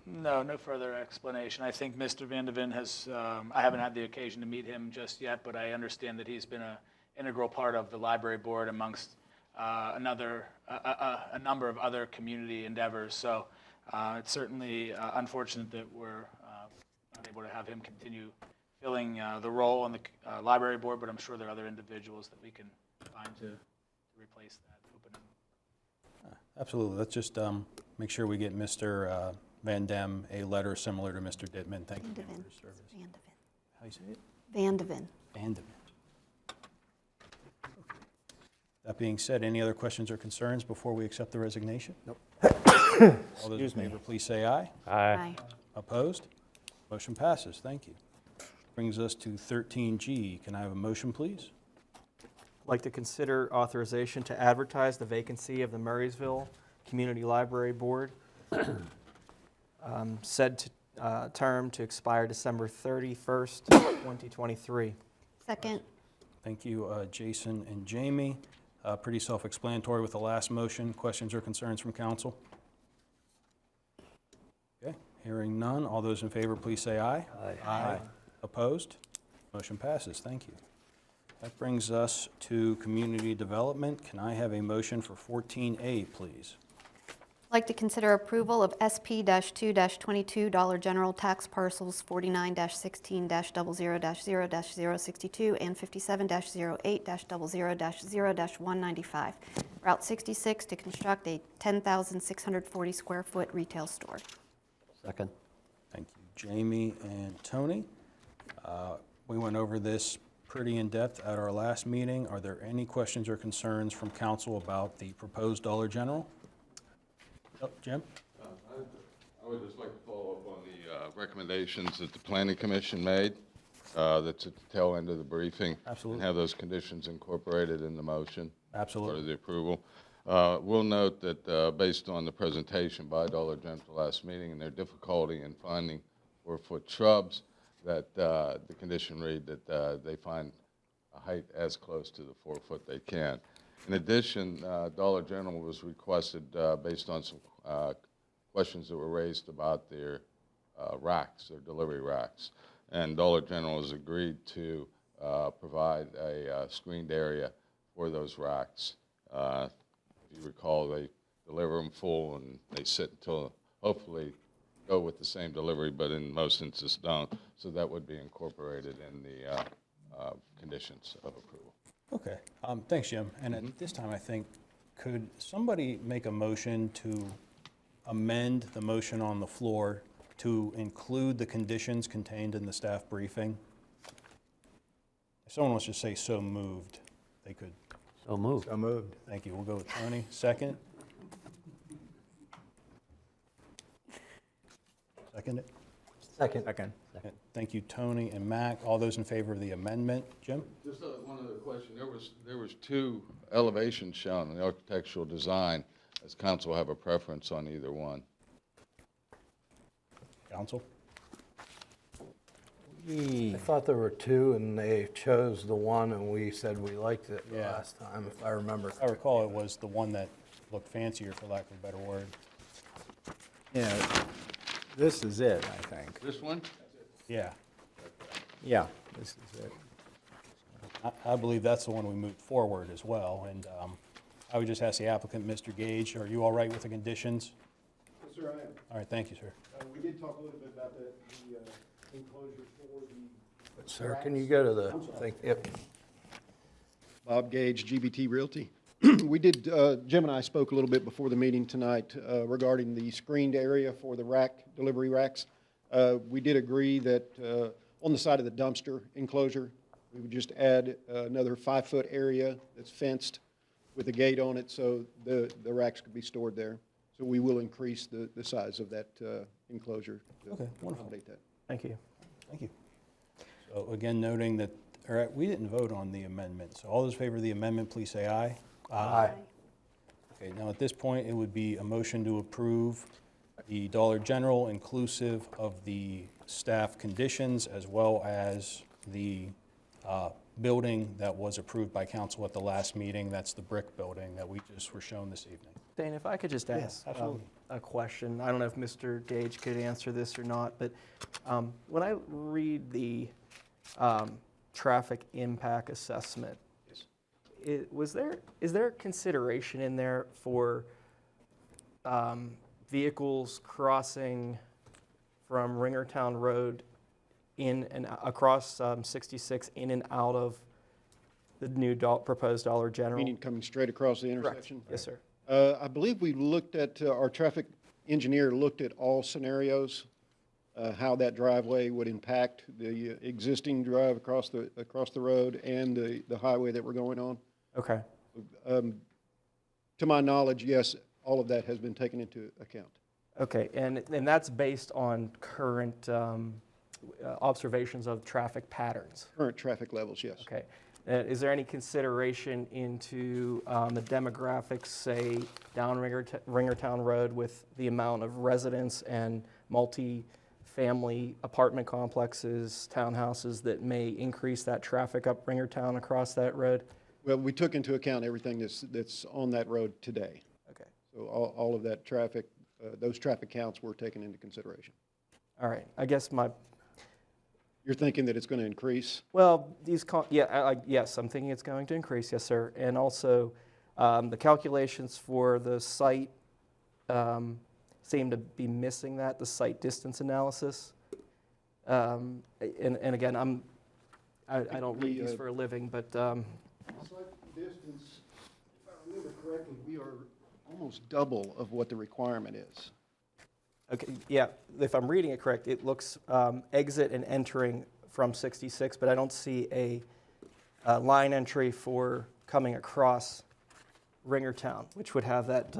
No further explanation. I think Mr. Van de Ven has, I haven't had the occasion to meet him just yet, but I understand that he's been an integral part of the library board amongst a number of other community endeavors. So it's certainly unfortunate that we're not able to have him continue filling the role on the library board, but I'm sure there are other individuals that we can find to replace that opening. Absolutely. Let's just make sure we get Mr. Van Dam a letter similar to Mr. Dittman. Thank you for your service. Van de Ven. How you say it? Van de Ven. Van de Ven. That being said, any other questions or concerns before we accept the resignation? Nope. All those in favor, please say aye. Aye. Opposed? Motion passes. Thank you. Brings us to 13G. Can I have a motion, please? I'd like to consider authorization to advertise the vacancy of the Murraysville Community Library Board. Said term to expire December 31st, 2023. Second. Thank you, Jason and Jamie. Pretty self-explanatory with the last motion. Questions or concerns from council? Okay, hearing none. All those in favor, please say aye. Aye. Opposed? Motion passes. Thank you. That brings us to community development. Can I have a motion for 14A, please? I'd like to consider approval of SP-2-22 Dollar General Tax Parcels 49-16-00-0-062 and 57-08-00-0-195, Route 66, to construct a 10,640 square foot retail store. Second. Thank you, Jamie and Tony. We went over this pretty in-depth at our last meeting. Are there any questions or concerns from council about the proposed Dollar General? Oh, Jim? I would just like to follow up on the recommendations that the Planning Commission made. That's at the tail end of the briefing. Absolutely. And have those conditions incorporated in the motion. Absolutely. Part of the approval. We'll note that based on the presentation by Dollar General last meeting and their difficulty in finding 4-foot shrubs, that the condition read that they find a height as close to the 4 foot they can. In addition, Dollar General was requested based on some questions that were raised about their racks, their delivery racks. And Dollar General has agreed to provide a screened area for those racks. If you recall, they deliver them full and they sit until hopefully go with the same delivery, but in most instances don't. So that would be incorporated in the conditions of approval. Okay, thanks, Jim. And at this time, I think, could somebody make a motion to amend the motion on the floor to include the conditions contained in the staff briefing? If someone wants to say so moved, they could. So moved. So moved. Thank you. We'll go with Tony. Second? Second it? Second. Second. Thank you, Tony and Mac. All those in favor of the amendment? Jim? Just one other question. There was two elevations shown in the architectural design. Does council have a preference on either one? Council? I thought there were two, and they chose the one, and we said we liked it Yeah. last time, if I remember. I recall it was the one that looked fancier, for lack of a better word. Yeah, this is it, I think. This one? Yeah. Yeah, this is it. I believe that's the one we moved forward as well. And I would just ask the applicant, Mr. Gage, are you all right with the conditions? Yes, sir, I am. All right, thank you, sir. We did talk a little bit about the enclosure for the. Sir, can you go to the thing? Yep. Bob Gage, GBT Realty. We did, Jim and I spoke a little bit before the meeting tonight regarding the screened area for the delivery racks. We did agree that on the side of the dumpster enclosure, we would just add another 5-foot area that's fenced with a gate on it so the racks could be stored there. So we will increase the size of that enclosure to accommodate that. Thank you. Thank you. So again, noting that, all right, we didn't vote on the amendment. So all those in favor of the amendment, please say aye. Aye. Okay, now at this point, it would be a motion to approve the Dollar General inclusive of the staff conditions as well as the building that was approved by council at the last meeting. That's the brick building that we just were shown this evening. Dane, if I could just ask a question. I don't know if Mr. Gage could answer this or not, but when I read the traffic impact assessment, is there consideration in there for vehicles crossing from Ringertown Road in and across 66 in and out of the new proposed Dollar General? Meaning coming straight across the intersection? Yes, sir. I believe we looked at, our traffic engineer looked at all scenarios, how that driveway would impact the existing drive across the road and the highway that we're going on. Okay. To my knowledge, yes, all of that has been taken into account. Okay, and that's based on current observations of traffic patterns? Current traffic levels, yes. Okay. Is there any consideration into the demographics, say, down Ringertown Road with the amount of residents and multi-family apartment complexes, townhouses that may increase that traffic up Ringertown across that road? Well, we took into account everything that's on that road today. Okay. So all of that traffic, those traffic counts were taken into consideration. All right. I guess You're thinking that it's going to increase? Well, yes, I'm thinking it's going to increase, yes, sir. And also, the calculations for the site seem to be missing that, the site distance analysis. And again, I don't read these for a living, but Site distance, if I remember correctly, we are almost double of what the requirement is. okay, yeah, if I'm reading it correct, it looks exit and entering from 66, but I don't see a line entry for coming across Ringertown, which would have that,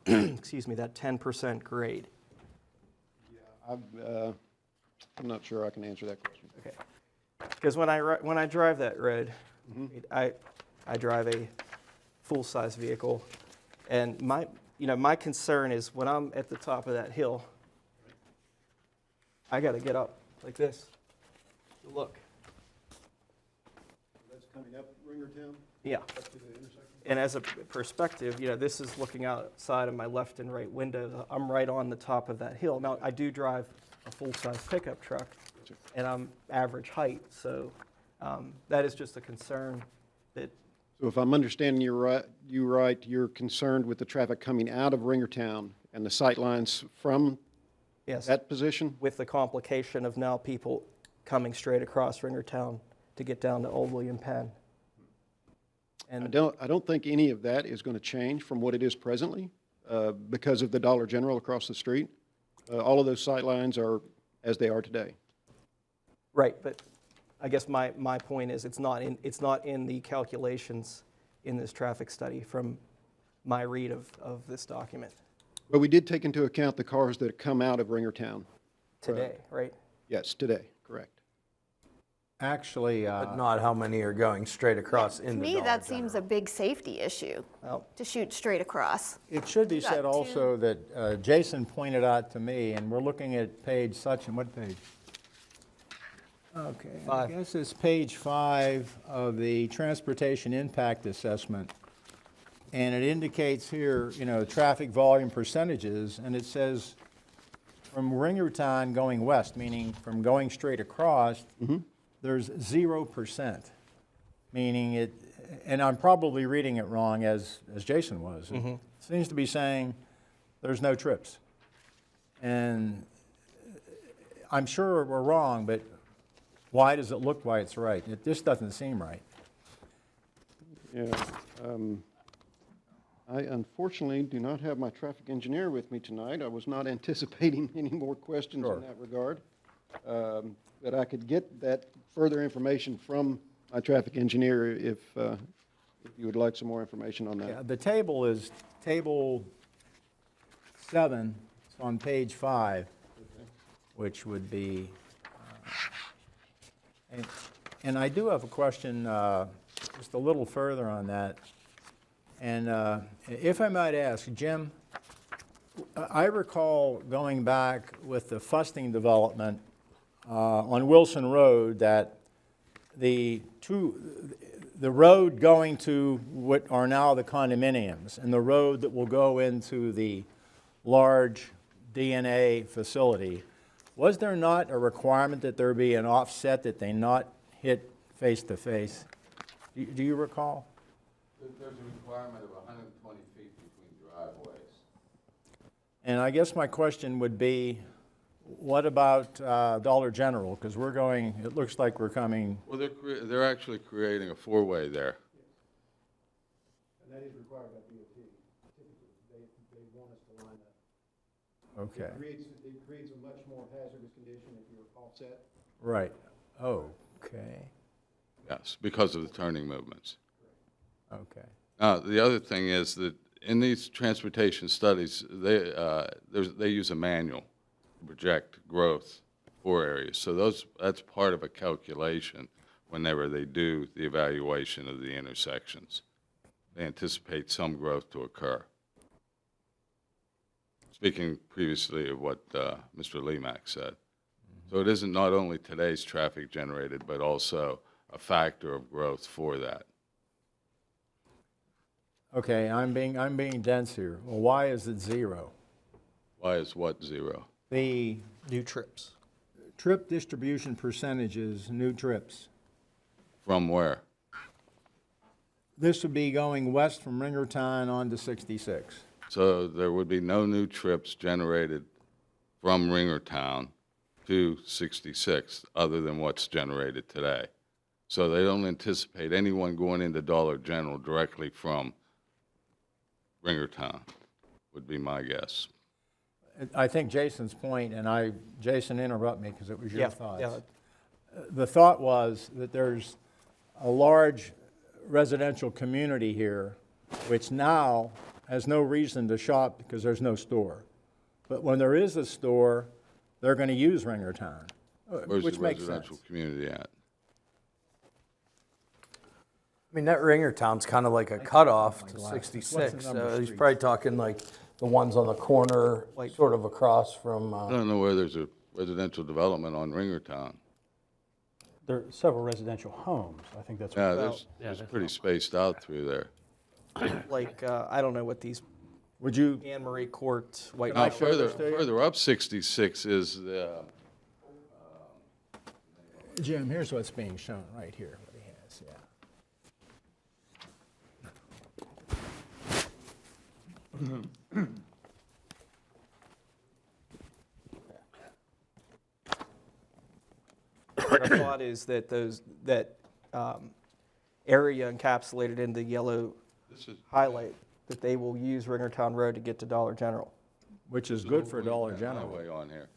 excuse me, that 10% grade. Yeah, I'm not sure I can answer that question. Okay, because when I drive that road, I drive a full-size vehicle. And my concern is when I'm at the top of that hill, I got to get up like this to look. That's coming up Ringertown? Yeah. Up to the intersection? And as a perspective, this is looking outside of my left and right windows. I'm right on the top of that hill. Now, I do drive a full-size pickup truck, and I'm average height, so that is just a concern that. So if I'm understanding you right, you're concerned with the traffic coming out of Ringertown and the sight lines from Yes. that position? With the complication of now people coming straight across Ringertown to get down to Old William Penn. I don't think any of that is going to change from what it is presently because of the Dollar General across the street. All of those sight lines are as they are today. Right, but I guess my point is it's not in the calculations in this traffic study from my read of this document. But we did take into account the cars that come out of Ringertown. Today, right? Yes, today, correct. Actually, But not how many are going straight across To into me, Dollar that seems a big safety issue, Well, to shoot straight across. it should be got said two- also that Jason pointed out to me, and we're looking at page such and what page? Okay, I 5. guess it's page 5 of the Transportation Impact Assessment. And it indicates here, traffic volume percentages, and it says from Ringertown going west, meaning from going straight across, there's 0%, meaning it, and I'm probably reading it wrong as Jason was. It seems to be saying there's no trips. And I'm sure we're wrong, but why does it look like it's right? It just doesn't seem right. Yeah. I unfortunately do not have my traffic engineer with me tonight. I was not anticipating any more questions Sure. in that regard. But I could get that further information from my traffic engineer if you would like some more information on that. Yeah, the table is table 7, it's on page 5, which would be, and I do have a question just a little further on that. And if I might ask, Jim, I recall going back with the Fusting development on Wilson Road that the road going to what are now the condominiums and the road that will go into the large DNA facility, was there not a requirement that there be an offset that they not hit face to face? Do you recall? There's a requirement of 120 feet between driveways. And I guess my question would be, what about Dollar General? Because we're going, it looks like we're coming. Well, they're actually creating a four-way there. And that is required by DOT. Typically, they want us to line up. Okay. It creates a much more hazardous condition if you're offset. Right. Okay. Yes, because of the turning movements. Okay. The other thing is that in these transportation studies, they use a manual to project growth for areas. So that's part of a calculation whenever they do the evaluation of the intersections. They anticipate some growth to occur. Speaking previously of what Mr. Lemak said. So it isn't not only today's traffic generated, but also a factor of growth for that. Okay, I'm being dense here. Well, why is it 0? Why is what 0? The New trips. trip distribution percentages, new trips. From where? This would be going west from Ringertown on to 66. So there would be no new trips generated from Ringertown to 66 other than what's generated today. So they don't anticipate anyone going into Dollar General directly from Ringertown, would be my guess. I think Jason's point, and Jason, interrupt me because it was your Yeah, thoughts. yeah. The thought was that there's a large residential community here, which now has no reason to shop because there's no store. But when there is a store, they're going to use Where's which the makes residential sense. community at? I mean, that Ringertown's kind of like a cutoff to glasses. 66, What's the number so of he's streets? probably talking like the ones on the corner, sort of across from, I don't know where there's a residential development on Ringertown. There are several residential homes. I think that's Yeah, what. there's pretty spaced out through there. Like, I don't know what these, Would you, Anne Marie Court, White Now, Mountain. further up 66 is the, Jim, here's what's being shown right here, what he has, yeah. The thought is that that area encapsulated in the yellow highlight, that they will use Ringertown Road to get to Dollar General. Which is good for Dollar General. highway on here.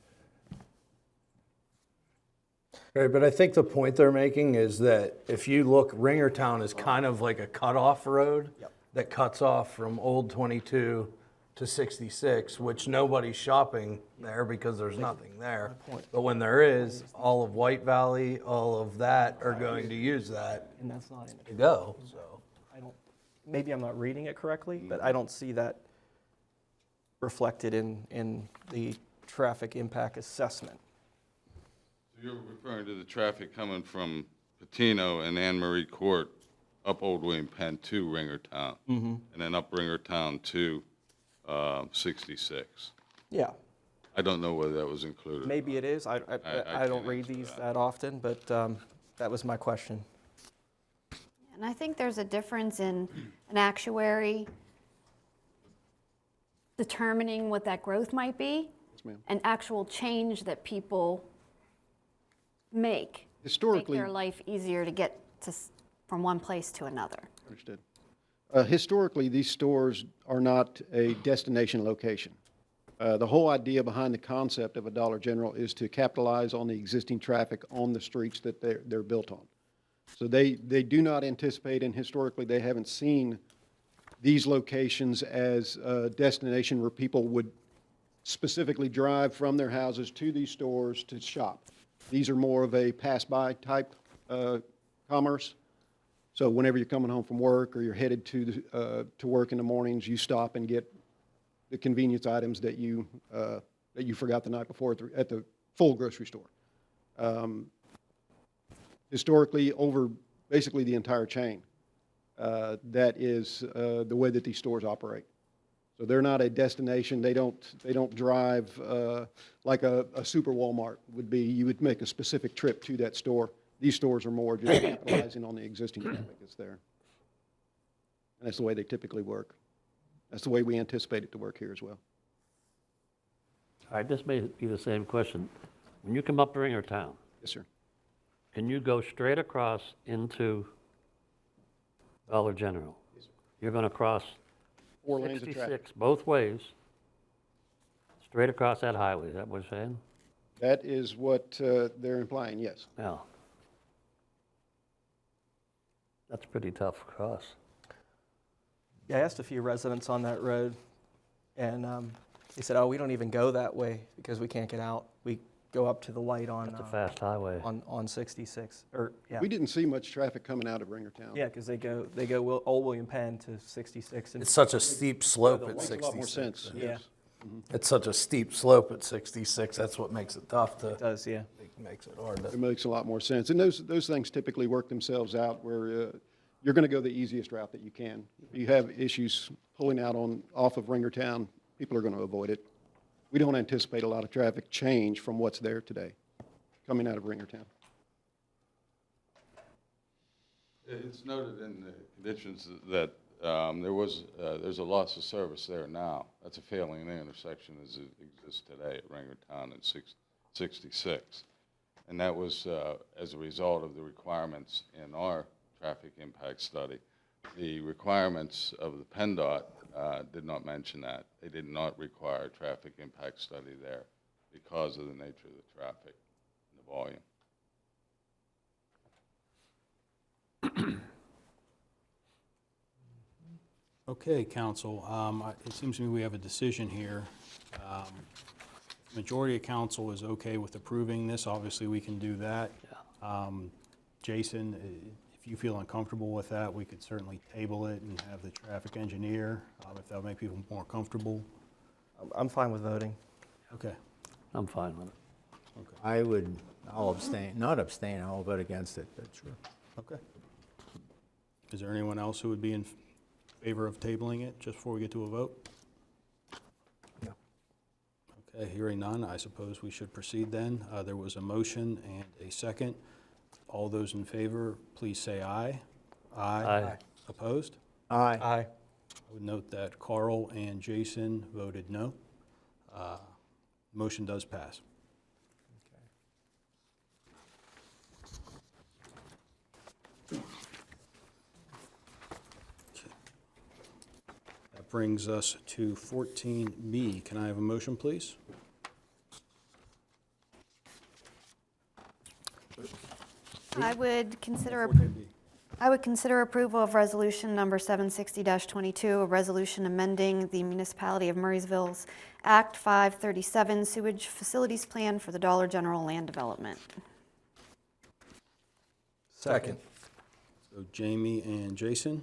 right, but I think the point they're making is that if you look, Ringertown is kind of like a cutoff road that cuts off from Old 22 to 66, which nobody's shopping there because there's nothing there. But when there is, all of White Valley, all of that are going to use that And that's not in it. to go, so. I don't, maybe I'm not reading it correctly, but I don't see that reflected in the traffic impact assessment. So you're referring to the traffic coming from Patino and Anne Marie Court up Old William Penn to Ringertown, and then up Ringertown to 66. Yeah, I don't know whether that was included. maybe it is. I don't can't read answer these that. that often, but that was my question. And I think there's a difference in an actuary determining what that growth might be ma'am. and actual change that people make Historically, their life easier to get from one place to another. understood. Historically, these stores are not a destination location. The whole idea behind the concept of a Dollar General is to capitalize on the existing traffic on the streets that they're built on. So they do not anticipate, and historically they haven't seen these locations as a destination where people would specifically drive from their houses to these stores to shop. These are more of a pass-by type commerce. So whenever you're coming home from work or you're headed to work in the mornings, you stop and get the convenience items that you forgot the night before at the full grocery store. Historically, over basically the entire chain, that is the way that these stores operate. So they're not a destination. They don't drive like a super Walmart would be. You would make a specific trip to that store. These stores are more just capitalizing on the existing traffic that's there. And that's the way they typically work. That's the way we anticipate it to work here as well. All right, this may be the same question. When you come up to Ringertown, Yes, sir. can you go straight across into Dollar General? You're going to cross 4 lanes of traffic. 66 both ways, straight across that highway, is that what you're saying? That is what they're implying, yes. Yeah. That's pretty tough cross. Yeah, I asked a few residents on that road, and they said, "Oh, we don't even go that way because we can't get out. We go up to the light on It's a fast highway. on 66." Or yeah, We didn't see much traffic coming out of Ringertown. yeah, because they go Old William Penn to 66. And It's such a steep slope at Makes a lot more 66. sense. yeah, yes. It's such a steep slope at 66, that's what makes it tough to, it does. Yeah, makes it hard to. It makes a lot more sense. And those things typically work themselves out where you're going to go the easiest route that you can. If you have issues pulling out off of Ringertown, people are going to avoid it. We don't anticipate a lot of traffic change from what's there today coming out of Ringertown. It's noted in the conditions that there's a loss of service there now. That's a failing intersection as it exists today at Ringertown and 66. And that was as a result of the requirements in our traffic impact study. The requirements of the PennDOT did not mention that. They did not require a traffic impact study there because of the nature of the traffic and the volume. Okay, council, it seems to me we have a decision here. Majority of council is okay with approving this, obviously we can do that. Jason, if you feel uncomfortable with that, we could certainly table it and have the traffic engineer, if that would make people more comfortable. I'm fine with voting. Okay. I'm fine with it. I'll abstain, not abstain, I'll vote against it, but sure. Okay. Is there anyone else who would be in favor of tabling it just before we get to a vote? No. Okay, hearing none, I suppose we should proceed then. There was a motion and a second. All those in favor, please say aye. Aye. Opposed? Aye. Aye. I would note that Carl and Jason voted no. Motion does pass. That brings us to 14B. Can I have a motion, please? I would consider, 14B. I would consider approval of resolution number 760-22, a resolution amending the Municipality of Murraysville's Act 537 Sewage Facilities Plan for the Dollar General Land Development. Second. So Jamie and Jason.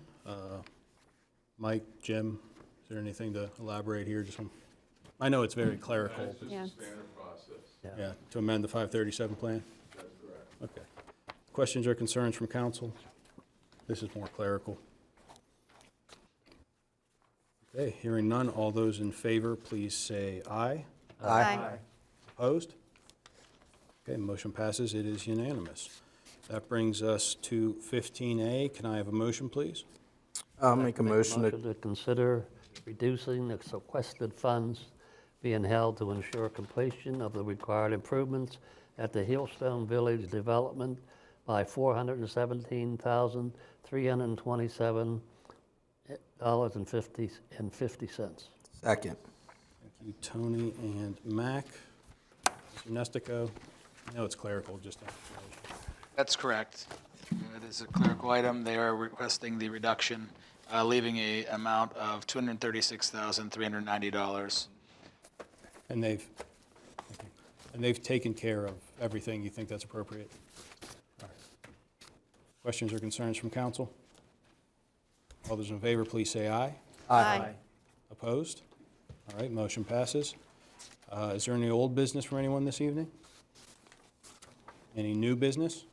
Mike, Jim, is there anything to elaborate here? I know it's very clerical. Yeah. Yeah, to amend the 537 plan? That's correct. Okay. Questions or concerns from council? This is more clerical. Okay, hearing none, all those in favor, please say aye. Aye. Opposed? Okay, motion passes. It is unanimous. That brings us to 15A. Can I have a motion, please? I'll make a motion Motion to consider reducing the sequestered funds being held to ensure completion of the required improvements at the Hillstone Village development by $417,327.50. Second. Thank you, Tony and Mac. Mr. Nestico, I know it's clerical, just That's correct. It is a clerical item. They are requesting the reduction, leaving a amount of $236,390. and they've taken care of everything. You think that's appropriate? All right. Questions or concerns from council? All those in favor, please say aye. Aye. Opposed? All right, motion passes. Is there any old business from anyone this evening? Any new business?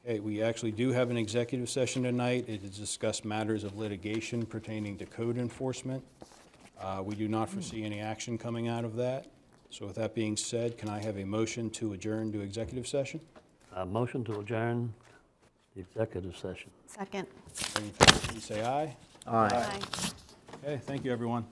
Okay, we actually do have an executive session tonight. It is to discuss matters of litigation pertaining to code enforcement. We do not foresee any action coming out of that. So with that being said, can I have a motion to adjourn to executive session? Motion to adjourn the executive session. Second. Any in favor, please say aye. Aye. Aye. Okay, thank you, everyone.